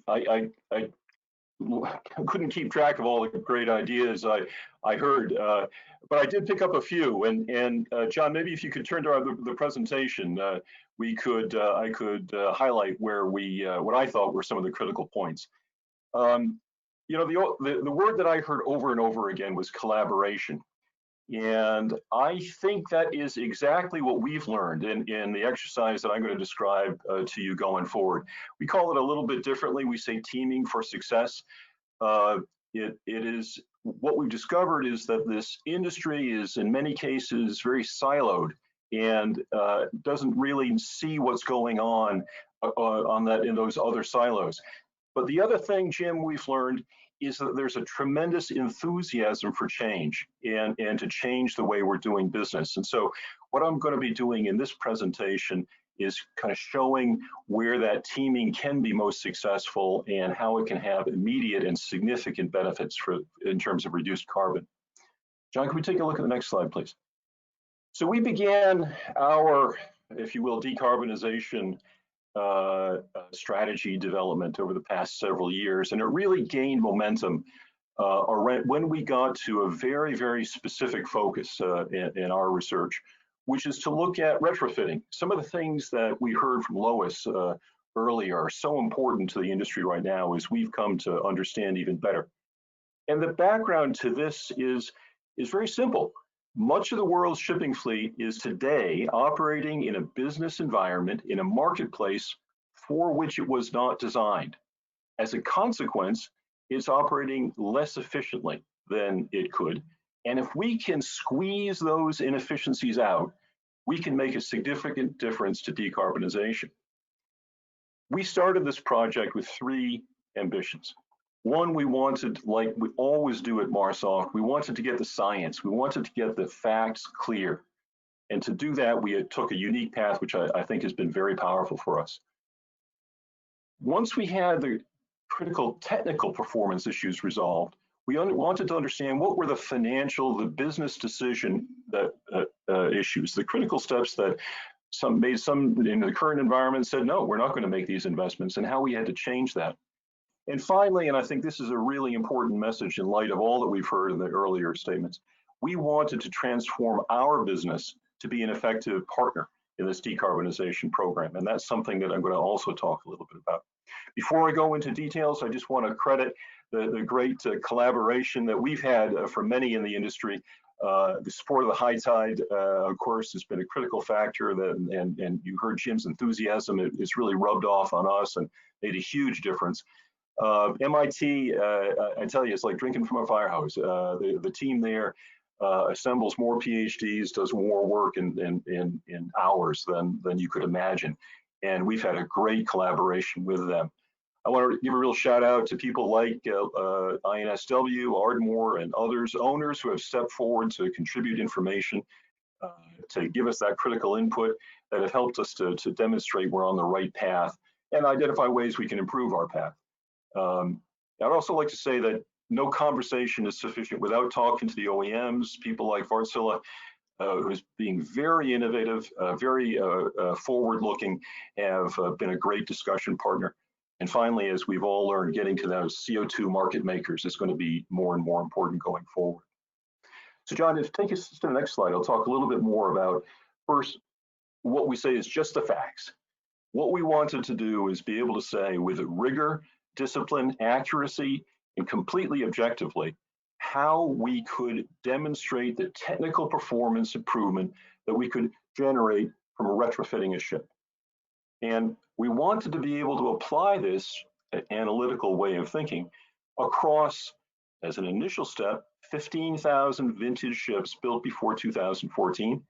Speaker 5: couldn't keep track of all the great ideas I heard, but I did pick up a few. And John, maybe if you could turn to the presentation, I could highlight where what I thought were some of the critical points. You know, the word that I heard over and over again was collaboration. And I think that is exactly what we've learned in the exercise that I'm going to describe to you going forward. We call it a little bit differently. We say teaming for success. It is what we've discovered is that this industry is in many cases very siloed and doesn't really see what's going on that in those other silos. But the other thing, Jim, we've learned is that there's a tremendous enthusiasm for change and to change the way we're doing business. And so what I'm going to be doing in this presentation is kind of showing where that teaming can be most successful and how it can have immediate and significant benefits in terms of reduced carbon. John, can we take a look at the next slide, please? So we began our, if you will, decarbonization strategy development over the past several years, and it really gained momentum when we got to a very, very specific focus in our research, which is to look at retrofitting. Some of the things that we heard from Lois earlier are so important to the industry right now as we've come to understand even better. And the background to this is very simple. Much of the world's shipping fleet is today operating in a business environment, in a marketplace for which it was not designed. As a consequence, it's operating less efficiently than it could. And if we can squeeze those inefficiencies out, we can make a significant difference to decarbonization. We started this project with three ambitions. One, we wanted, like we always do at Marsoft, we wanted to get the science, we wanted to get the facts clear. And to do that, we took a unique path, which I think has been very powerful for us. Once we had the critical technical performance issues resolved, we wanted to understand what were the financial, the business decision issues, the critical steps that some in the current environment said, no, we're not going to make these investments, and how we had to change that. And finally, and I think this is a really important message in light of all that we've heard in the earlier statements, we wanted to transform our business to be an effective partner in this decarbonization program. And that's something that I'm going to also talk a little bit about. Before I go into details, I just want to credit the great collaboration that we've had from many in the industry. The support of the High Tide, of course, has been a critical factor, and you heard Jim's enthusiasm. It's really rubbed off on us and made a huge difference. MIT, I tell you, it's like drinking from a fire hose. The team there assembles more PhDs, does more work in hours than you could imagine. And we've had a great collaboration with them. I want to give a real shout out to people like INSW, Ardmore, and others, owners who have stepped forward to contribute information, to give us that critical input that have helped us to demonstrate we're on the right path and identify ways we can improve our path. I'd also like to say that no conversation is sufficient without talking to the OEMs, people like Wärtsilä, who's being very innovative, very forward-looking, have been a great discussion partner. And finally, as we've all learned, getting to those CO2 market makers is going to be more and more important going forward. So John, if take us to the next slide, I'll talk a little bit more about, first, what we say is just the facts. What we wanted to do is be able to say with rigor, discipline, accuracy, and completely objectively, how we could demonstrate the technical performance improvement that we could generate from retrofitting a ship. And we wanted to be able to apply this analytical way of thinking across, as an initial step, 15,000 vintage ships built before 2014,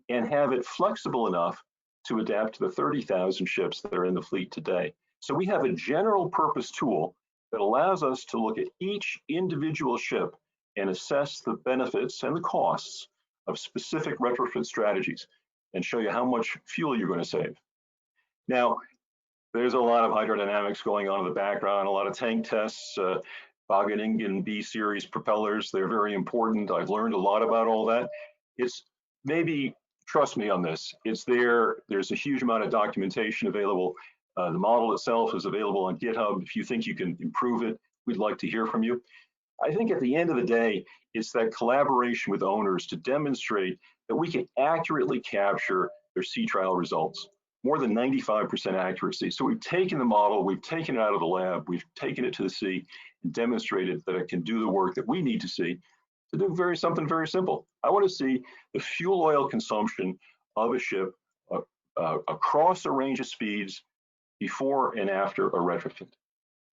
Speaker 5: and have it flexible enough to adapt to the 30,000 ships that are in the fleet today. So we have a general purpose tool that allows us to look at each individual ship and assess the benefits and the costs of specific retrofit strategies and show you how much fuel you're going to save. Now, there's a lot of hydrodynamics going on in the background, a lot of tank tests, Wageningen B-series propellers, they're very important. I've learned a lot about all that. It's maybe, trust me on this, it's there's a huge amount of documentation available. The model itself is available on GitHub. If you think you can improve it, we'd like to hear from you. I think at the end of the day, it's that collaboration with owners to demonstrate that we can accurately capture their sea trial results, more than 95% accuracy. So we've taken the model, we've taken it out of the lab, we've taken it to the sea and demonstrated that it can do the work that we need to see to do something very simple. I want to see the fuel oil consumption of a ship across a range of speeds before and after a retrofit.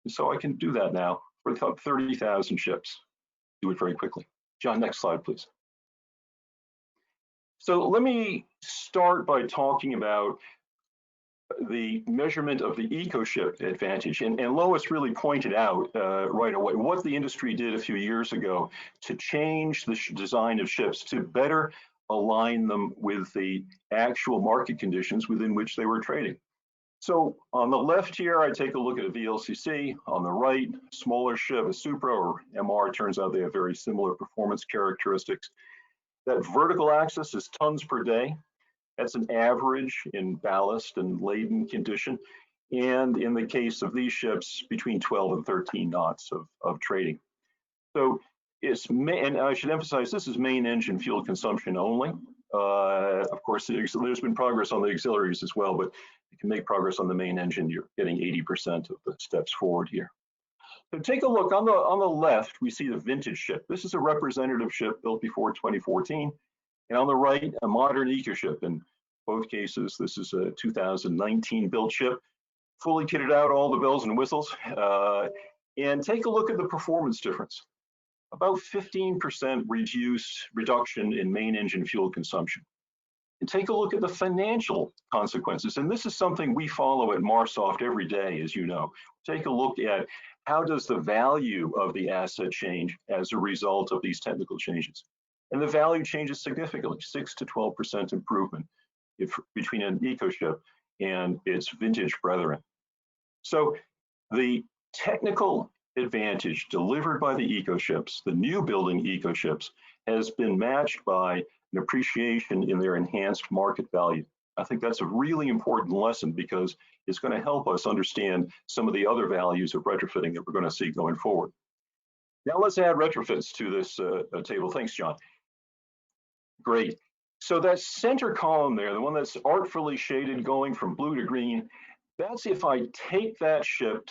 Speaker 5: And so I can do that now for 30,000 ships. Do it very quickly. John, next slide, please. So let me start by talking about the measurement of the Ecoship advantage. And Lois really pointed out right away what the industry did a few years ago to change the design of ships to better align them with the actual market conditions within which they were trading. So on the left here, I take a look at a VLCC. On the right, smaller ship, a Supra or MR. Turns out they have very similar performance characteristics. That vertical axis is tons per day. That's an average in ballast and laden condition. And in the case of these ships, between 12 and 13 knots of trading. So and I should emphasize, this is main engine fuel consumption only. Of course, there's been progress on the auxiliaries as well, but you can make progress on the main engine. You're getting 80% of the steps forward here. So take a look on the left, we see the vintage ship. This is a representative ship built before 2014. And on the right, a modern Ecoship. In both cases, this is a 2019 built ship, fully kitted out, all the bells and whistles. And take a look at the performance difference. About 15% reduction in main engine fuel consumption. And take a look at the financial consequences. And this is something we follow at Marsoft every day, as you know. Take a look at how does the value of the asset change as a result of these technical changes. And the value changes significantly, 6 to 12% improvement between an Ecoship and its vintage brethren. So the technical advantage delivered by the Ecoships, the new building Ecoships, has been matched by an appreciation in their enhanced market value. I think that's a really important lesson because it's going to help us understand some of the other values of retrofitting that we're going to see going forward. Now let's add retrofits to this table. Thanks, John. Great. So that center column there, the one that's artfully shaded going from blue to green, that's if I take that ship,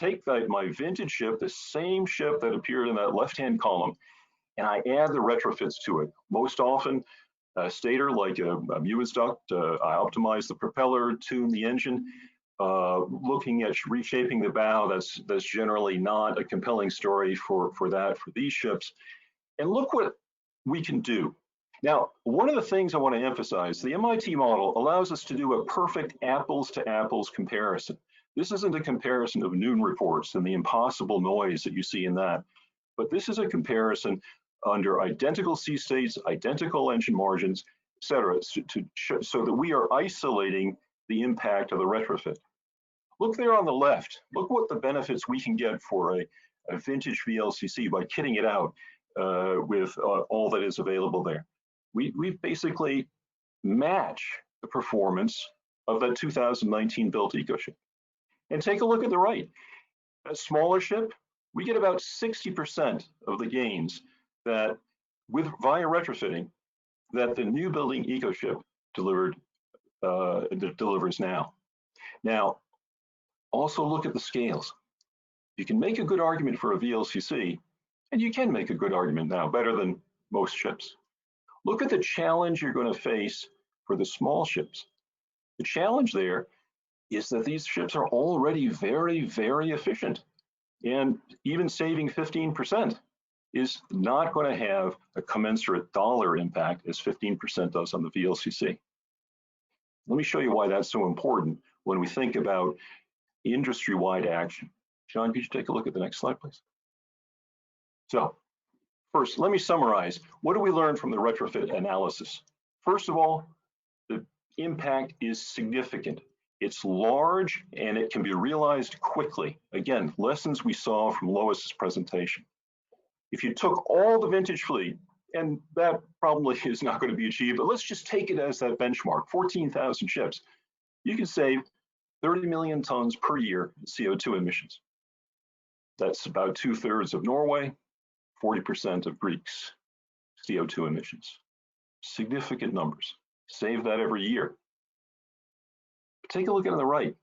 Speaker 5: my vintage ship, the same ship that appeared in that left-hand column, and I add the retrofits to it. Most often, a stator like a Mewis duct, I optimize the propeller, tune the engine. Looking at reshaping the bow, that's generally not a compelling story for these ships. And look what we can do. Now, one of the things I want to emphasize, the MIT model allows us to do a perfect apples to apples comparison. This isn't a comparison of noon reports and the impossible noise that you see in that, but this is a comparison under identical sea states, identical engine margins, et cetera, so that we are isolating the impact of the retrofit. Look there on the left. Look what the benefits we can get for a vintage VLCC by kitting it out with all that is available there. We basically match the performance of that 2019 built Ecoship. And take a look at the right. A smaller ship, we get about 60% of the gains that via retrofitting that the new building Ecoship delivers now. Now, also look at the scales. You can make a good argument for a VLCC, and you can make a good argument now, better than most ships. Look at the challenge you're going to face for the small ships. The challenge there is that these ships are already very, very efficient. And even saving 15% is not going to have a commensurate dollar impact as 15% does on the VLCC. Let me show you why that's so important when we think about industry-wide action. John, could you take a look at the next slide, please? So, first, let me summarize. What do we learn from the retrofit analysis? First of all, the impact is significant. It's large and it can be realized quickly. Again, lessons we saw from Lois's presentation. If you took all the vintage fleet, and that probably is not going to be achieved, but let's just take it as that benchmark, 14,000 ships, you can save 30 million tons per year in CO2 emissions. That's about 2/3 of Norway, 40% of Greece's CO2 emissions. Significant numbers. Save that every year. But take a look at the right.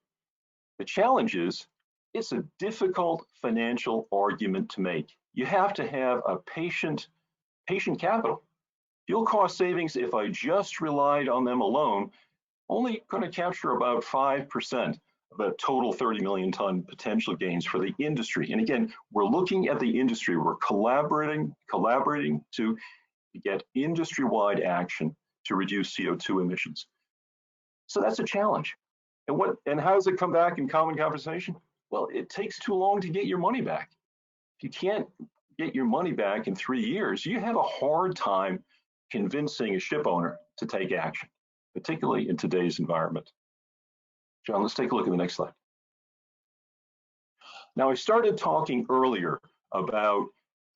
Speaker 5: The challenge is, it's a difficult financial argument to make. You have to have a patient Patient capital. Fuel cost savings, if I just relied on them alone, only going to capture about 5% of a total 30 million ton potential gains for the industry. And again, we're looking at the industry. We're collaborating to get industry-wide action to reduce CO2 emissions. So that's a challenge. And how does it come back in common conversation? Well, it takes too long to get your money back. If you can't get your money back in 3 years, you have a hard time convincing a ship owner to take action, particularly in today's environment. John, let's take a look at the next slide. Now, I started talking earlier about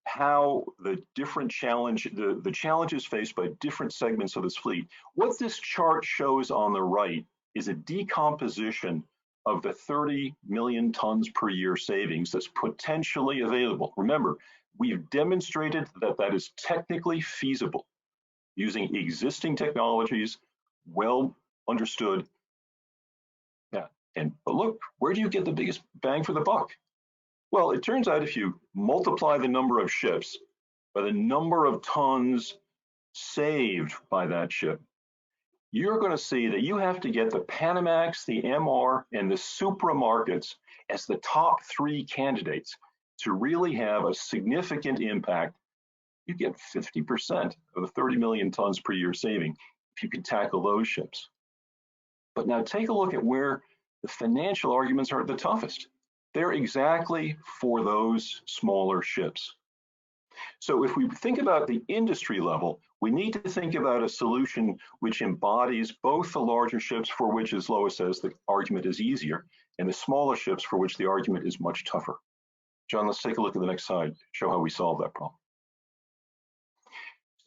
Speaker 5: how the different the challenges faced by different segments of this fleet. What this chart shows on the right is a decomposition of the 30 million tons per year savings that's potentially available. Remember, we've demonstrated that that is technically feasible using existing technologies, well understood. Yeah, but look, where do you get the biggest bang for the buck? Well, it turns out if you multiply the number of ships by the number of tons saved by that ship, you're going to see that you have to get the Panamax, the MR, and the Supra markets as the top 3 candidates to really have a significant impact. You get 50% of the 30 million tons per year saving if you can tackle those ships. But now take a look at where the financial arguments are the toughest. They're exactly for those smaller ships. So if we think about the industry level, we need to think about a solution which embodies both the larger ships, for which, as Lois says, the argument is easier, and the smaller ships for which the argument is much tougher. John, let's take a look at the next slide, show how we solve that problem.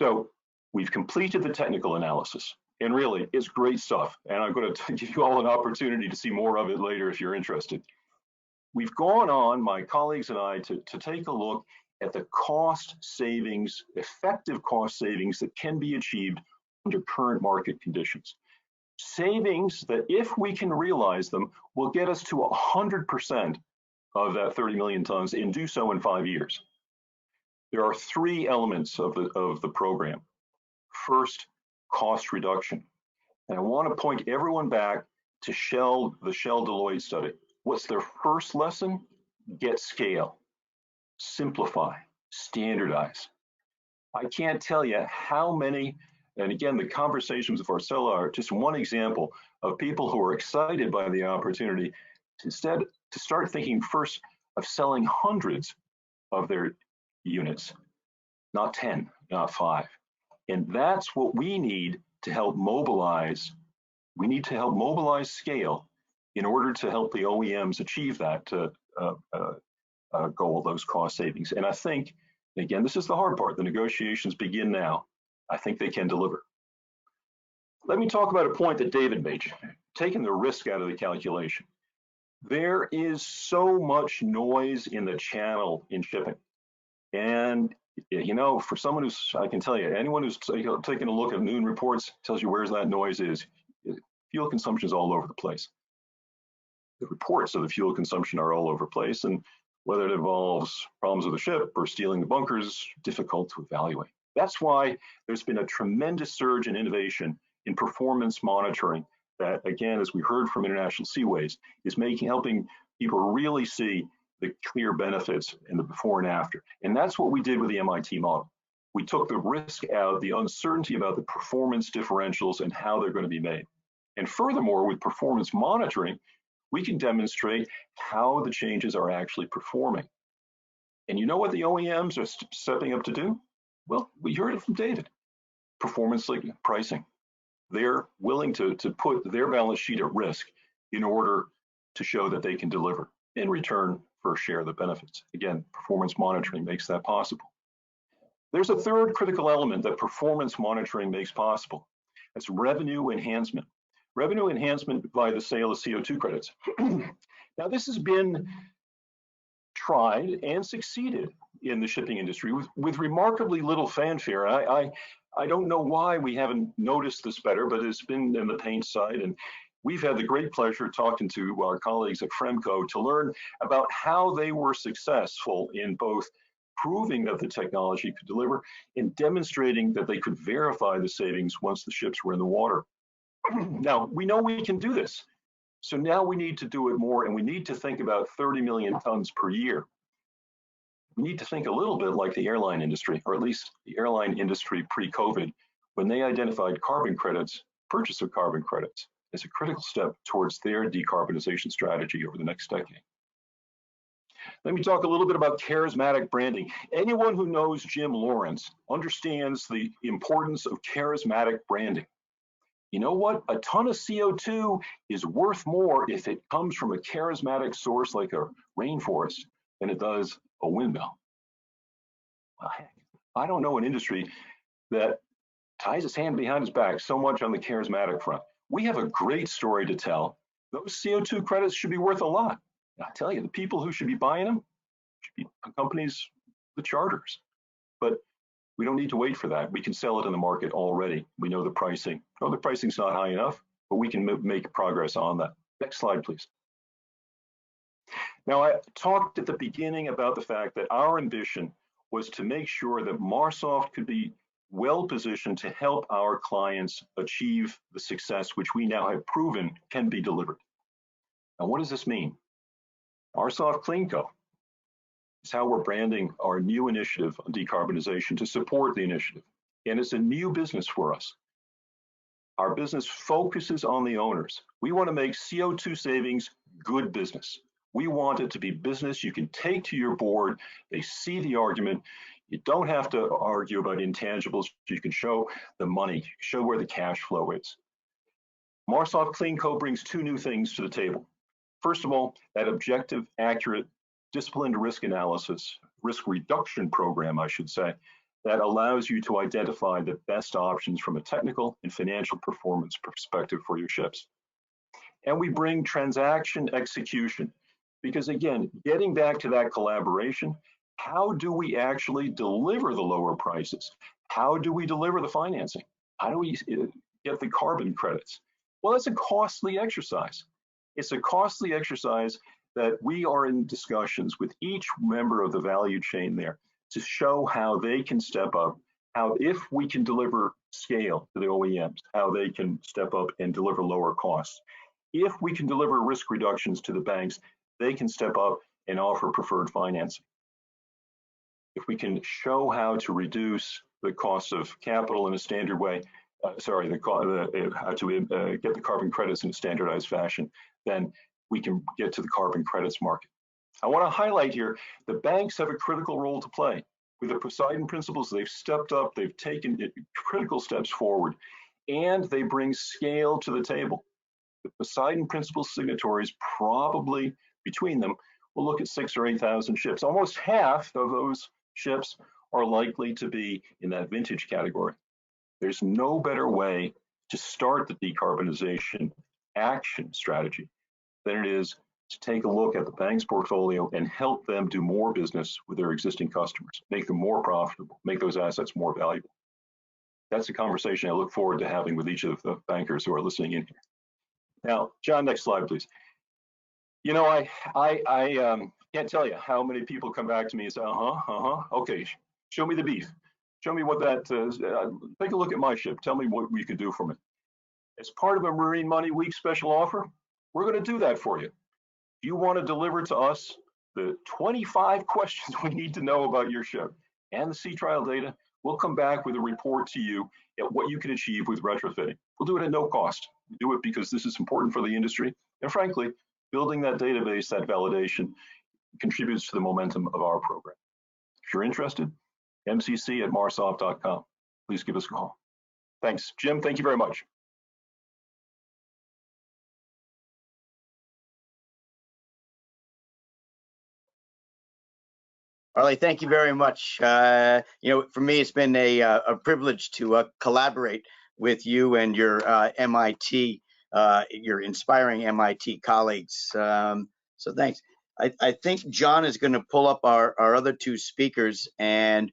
Speaker 5: So we've completed the technical analysis, and really, it's great stuff. And I'm going to give you all an opportunity to see more of it later if you're interested. We've gone on, my colleagues and I, to take a look at the cost savings, effective cost savings that can be achieved under current market conditions. Savings that, if we can realize them, will get us to 100% of that 30 million tons and do so in 5 years. There are 3 elements of the program. First, cost reduction. And I want to point everyone back to the Shell Deloitte study. What's their first lesson? Get scale, simplify, standardize. I can't tell you how many, and again, the conversations with Marcella are just one example of people who are excited by the opportunity to start thinking first of selling hundreds of their units, not 10, not 5. And that's what we need to help mobilize. We need to help mobilize scale in order to help the OEMs achieve that goal, those cost savings. And I think, again, this is the hard part. The negotiations begin now. I think they can deliver. Let me talk about a point that David made, taking the risk out of the calculation. There is so much noise in the channel in shipping. And, you know, for someone who's, I can tell you, anyone who's taken a look at noon reports tells you where that noise is. Fuel consumption is all over the place. The reports of the fuel consumption are all over the place, and whether it involves problems with the ship or stealing the bunkers, difficult to evaluate. That's why there's been a tremendous surge in innovation in performance monitoring that, again, as we heard from International Seaways, is helping people really see the clear benefits in the before and after. And that's what we did with the MIT model. We took the risk out, the uncertainty about the performance differentials and how they're going to be made. And furthermore, with performance monitoring, we can demonstrate how the changes are actually performing. And you know what the OEMs are stepping up to do? Well, we heard it from David. Performance-linked pricing. They're willing to put their balance sheet at risk in order to show that they can deliver in return for a share of the benefits. Again, performance monitoring makes that possible. There's a third critical element that performance monitoring makes possible. That's revenue enhancement. Revenue enhancement by the sale of CO2 credits. Now, this has been tried and succeeded in the shipping industry with remarkably little fanfare. I don't know why we haven't noticed this better, but it's been in the paint side. And we've had the great pleasure talking to our colleagues at Fremco to learn about how they were successful in both proving that the technology could deliver, and demonstrating that they could verify the savings once the ships were in the water. Now, we know we can do this. So now we need to do it more, and we need to think about 30 million tons per year. We need to think a little bit like the airline industry, or at least the airline industry pre-COVID, when they identified carbon credits, purchase of carbon credits, as a critical step towards their decarbonization strategy over the next decade. Let me talk a little bit about charismatic branding. Anyone who knows Jim Lawrence understands the importance of charismatic branding. You know what? A ton of CO2 is worth more if it comes from a charismatic source like a rainforest than it does a windmill. Well, heck, I don't know an industry that ties its hand behind its back so much on the charismatic front. We have a great story to tell. Those CO2 credits should be worth a lot. I tell you, the people who should be buying them should be companies, the charters. But we don't need to wait for that. We can sell it in the market already. We know the pricing. No, the pricing's not high enough, but we can make progress on that. Next slide, please. Now, I talked at the beginning about the fact that our ambition was to make sure that Marsoft could be well positioned to help our clients achieve the success which we now have proven can be delivered. Now, what does this mean? Marsoft CleanCo is how we're branding our new initiative on decarbonization to support the initiative. And it's a new business for us. Our business focuses on the owners. We want to make CO2 savings good business. We want it to be business you can take to your board. They see the argument. You don't have to argue about intangibles. You can show the money, show where the cash flow is. Marsoft CleanCo brings two new things to the table. First of all, that objective, accurate, disciplined risk analysis, risk reduction program, I should say, that allows you to identify the best options from a technical and financial performance perspective for your ships. And we bring transaction execution, because again, getting back to that collaboration, how do we actually deliver the lower prices? How do we deliver the financing? How do we get the carbon credits? Well, it's a costly exercise. It's a costly exercise that we are in discussions with each member of the value chain there to show how they can step up, how if we can deliver scale to the OEMs, how they can step up and deliver lower costs. If we can deliver risk reductions to the banks, they can step up and offer preferred financing. If we can show how to reduce the cost of capital in a standard way, how to get the carbon credits in a standardized fashion, then we can get to the carbon credits market. I want to highlight here, the banks have a critical role to play. With the Poseidon principles, they've stepped up, they've taken critical steps forward, and they bring scale to the table. The Poseidon principles signatories probably, between them, will look at 6,000 or 8,000 ships. Almost half of those ships are likely to be in that vintage category. There's no better way to start the decarbonization action strategy than it is to take a look at the bank's portfolio and help them do more business with their existing customers, make them more profitable, make those assets more valuable. That's a conversation I look forward to having with each of the bankers who are listening in here. Now, John, next slide, please. You know, I can't tell you how many people come back to me and say, okay, show me the beef. Show me what that is. Take a look at my ship. Tell me what you could do for me. As part of a Marine Money Week special offer, we're going to do that for you. If you want to deliver to us the 25 questions we need to know about your ship and the sea trial data, we'll come back with a report to you at what you can achieve with retrofitting. We'll do it at no cost. We do it because this is important for the industry. And frankly, building that database, that validation, contributes to the momentum of our program. If you're interested, mcc@marsoft.com. Please give us a call. Thanks. Jim, thank you very much.
Speaker 1: Arlie, thank you very much. You know, for me, it's been a privilege to collaborate with you and your MIT, your inspiring MIT colleagues. So thanks. I think John is going to pull up our other two speakers, and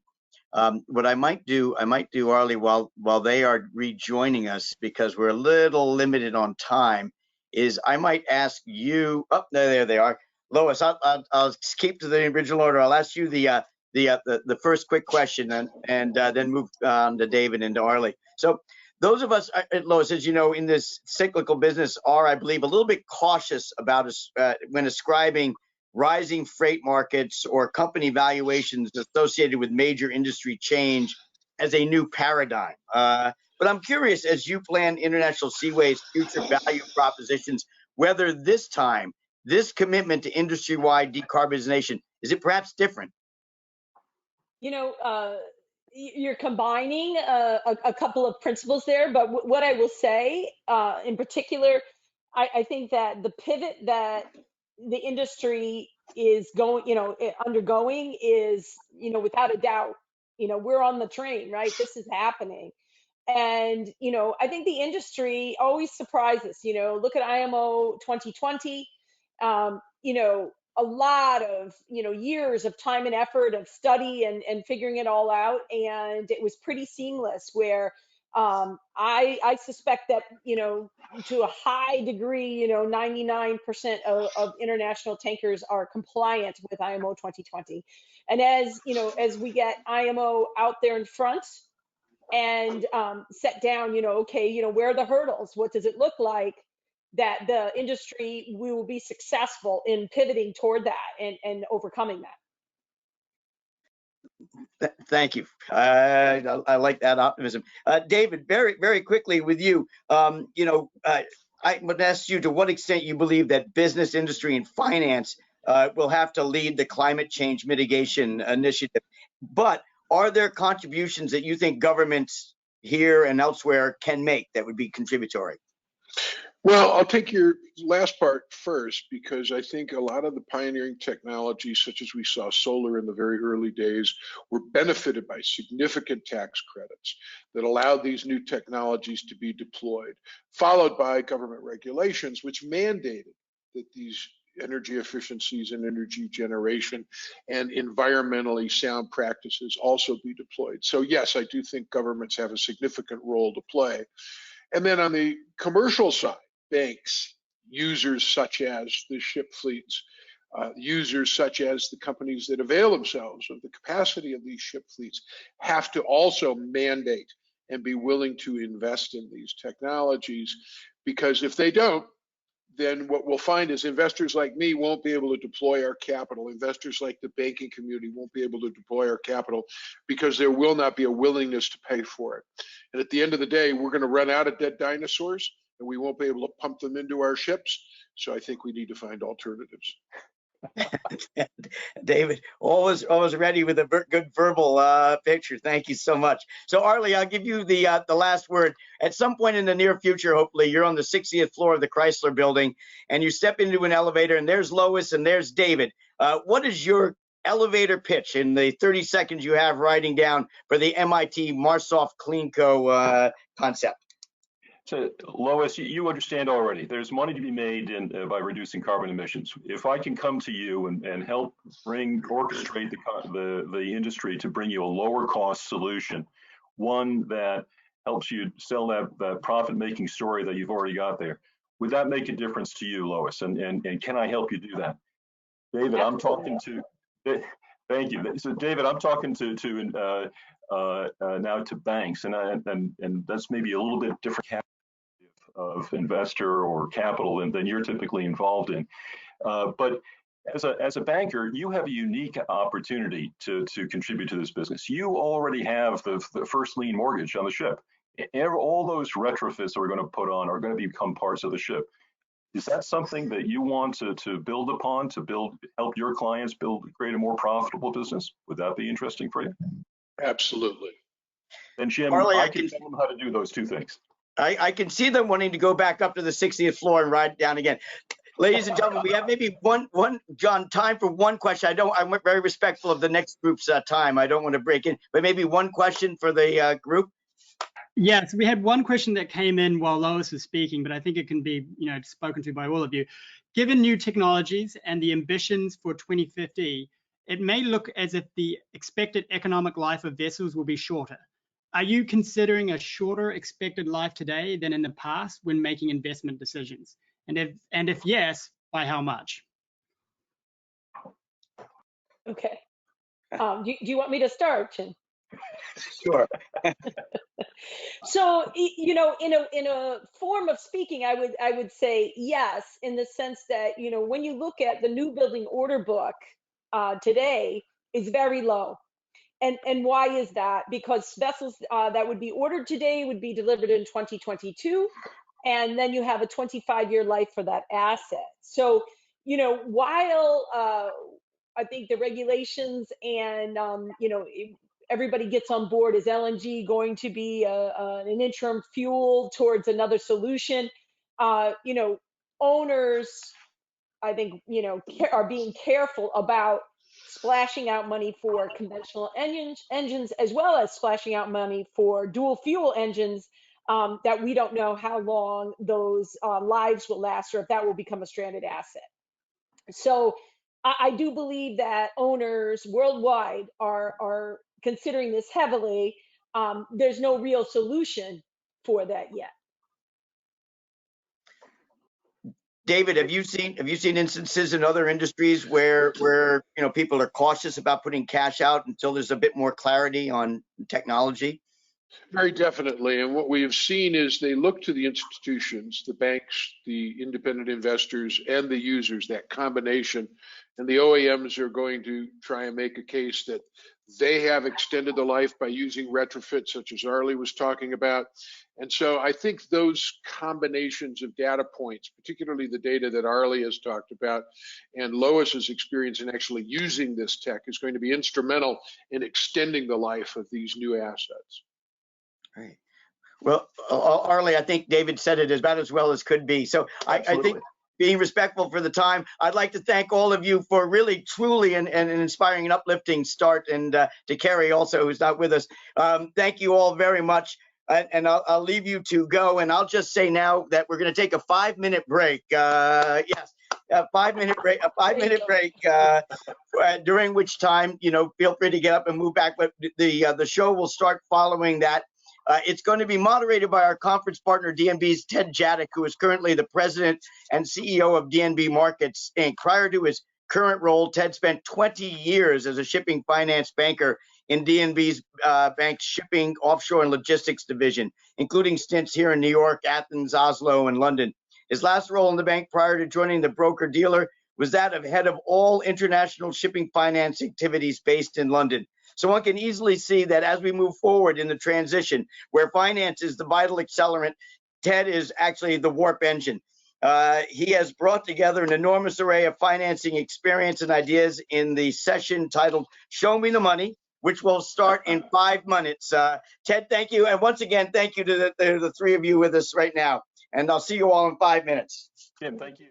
Speaker 1: what I might do, Arlie, while they are rejoining us, because we're a little limited on time, is I might ask you. Oh, there they are. Lois, I'll keep to the original order. I'll ask you the the first quick question and then move on to David and to Arlie. So those of us at Lois, as you know, in this cyclical business are, I believe, a little bit cautious about when ascribing rising freight markets or company valuations associated with major industry change as a new paradigm. But I'm curious, as you plan International Seaways' future value propositions, whether this time, this commitment to industry-wide decarbonization, is it perhaps different?
Speaker 3: You know, you're combining a couple of principles there, but what I will say in particular, I think that the pivot that the industry is undergoing is, without a doubt, we're on the train, right? This is happening. And, I think the industry always surprises, look at IMO 2020, a lot of, years of time and effort of study and figuring it all out. And it was pretty seamless where I suspect that, to a high degree, 99% of international tankers are compliant with IMO 2020. And as we get IMO out there in front, and set down, okay, where are the hurdles? What does it look like that the industry will be successful in pivoting toward that and overcoming that?
Speaker 1: Thank you. I like that optimism. David, very, very quickly with you, I would ask you to what extent you believe that business, industry, and finance will have to lead the climate change mitigation initiative. But are there contributions that you think governments here and elsewhere can make that would be contributory?
Speaker 4: Well, I'll take your last part first, because I think a lot of the pioneering technologies, such as we saw solar in the very early days, were benefited by significant tax credits that allowed these new technologies to be deployed, followed by government regulations, which mandated that these energy efficiencies and energy generation and environmentally sound practices also be deployed. So yes, I do think governments have a significant role to play. And then on the commercial side, banks, users such as the ship fleets, users such as the companies that avail themselves of the capacity of these ship fleets, have to also mandate and be willing to invest in these technologies, because if they don't, then what we'll find is investors like me won't be able to deploy our capital. Investors like the banking community won't be able to deploy our capital because there will not be a willingness to pay for it. And at the end of the day, we're going to run out of dead dinosaurs and we won't be able to pump them into our ships. So I think we need to find alternatives.
Speaker 1: David, always ready with a good verbal picture. Thank you so much. So Arlie, I'll give you the last word. At some point in the near future, hopefully, you're on the 60th floor of the Chrysler Building, and you step into an elevator, and there's Lois and there's David. What is your elevator pitch in the 30 seconds you have writing down for the MIT Marsoft CleanCo concept?
Speaker 5: So, Lois, you understand already, there's money to be made by reducing carbon emissions. If I can come to you and help orchestrate the industry to bring you a lower cost solution, one that helps you sell that profit-making story that you've already got there, would that make a difference to you, Lois? And can I help you do that? David, I'm talking to, thank you. So David, I'm talking to now to banks, and that's maybe a little bit different of investor or capital than you're typically involved in. But as a banker, you have a unique opportunity to contribute to this business. You already have the first lien mortgage on the ship. All those retrofits that we're going to put on are going to become parts of the ship. Is that something that you want to build upon, to help your clients create a more profitable business? Would that be interesting for you?
Speaker 4: Absolutely.
Speaker 5: Then Jim,
Speaker 1: Arlie,
Speaker 5: I can tell them how to do those two things.
Speaker 1: I can see them wanting to go back up to the 60th floor and ride down again. Ladies and gentlemen, we have maybe John, time for one question. I'm very respectful of the next group's time. I don't want to break in, but maybe one question for the group.
Speaker 6: Yeah, so we had one question that came in while Lois was speaking, but I think it can be, spoken to by all of you. Given new technologies and the ambitions for 2050, it may look as if the expected economic life of vessels will be shorter. Are you considering a shorter expected life today than in the past when making investment decisions? And if yes, by how much?
Speaker 3: Okay. Do you want me to start, Chin?
Speaker 1: Sure.
Speaker 3: So, you know, in a form of speaking, I would say yes, in the sense that, you know, when you look at the new building order book today, is very low. And why is that? Because vessels that would be ordered today would be delivered in 2022, and then you have a 25-year life for that asset. So, you know, while I think the regulations and you know, everybody gets on board, is LNG going to be an interim fuel towards another solution? You know, owners, I think, you know, are being careful about splashing out money for conventional engines, as well as splashing out money for dual fuel engines that we don't know how long those lives will last, or if that will become a stranded asset. So I do believe that owners worldwide are considering this heavily. There's no real solution for that yet.
Speaker 1: David, have you seen instances in other industries where you know people are cautious about putting cash out until there's a bit more clarity on technology?
Speaker 4: Very definitely. And what we have seen is they look to the institutions, the banks, the independent investors, and the users, that combination. And the OEMs are going to try and make a case that they have extended the life by using retrofit, such as Arlie was talking about. And so I think those combinations of data points, particularly the data that Arlie has talked about and Lois's experience in actually using this tech, is going to be instrumental in extending the life of these new assets.
Speaker 1: Right. Well, Arlie, I think David said it about as well as could be. So I think, being respectful for the time, I'd like to thank all of you for really, truly an inspiring and uplifting start, and to Carrie also, who's not with us. Thank you all very much. And I'll leave you to go. And I'll just say now that we're going to take a 5-minute break. Yes, a 5-minute break. A 5-minute break. During which time, you know, feel free to get up and move back. But the show will start following that. It's going to be moderated by our conference partner, DNB's Ted Jadek, who is currently the president and CEO of DNB Markets Inc. Prior to his current role, Ted spent 20 years as a shipping finance banker in DNB's bank's shipping, offshore, and logistics division, including stints here in New York, Athens, Oslo, and London. His last role in the bank prior to joining the broker-dealer was that of head of all international shipping finance activities based in London. So one can easily see that as we move forward in the transition, where finance is the vital accelerant, Ted is actually the warp engine. He has brought together an enormous array of financing experience and ideas in the session titled Show Me the Money, which will start in 5 minutes. Ted, thank you. And once again, thank you to the three of you with us right now. And I'll see you all in 5 minutes.
Speaker 5: Tim, thank you.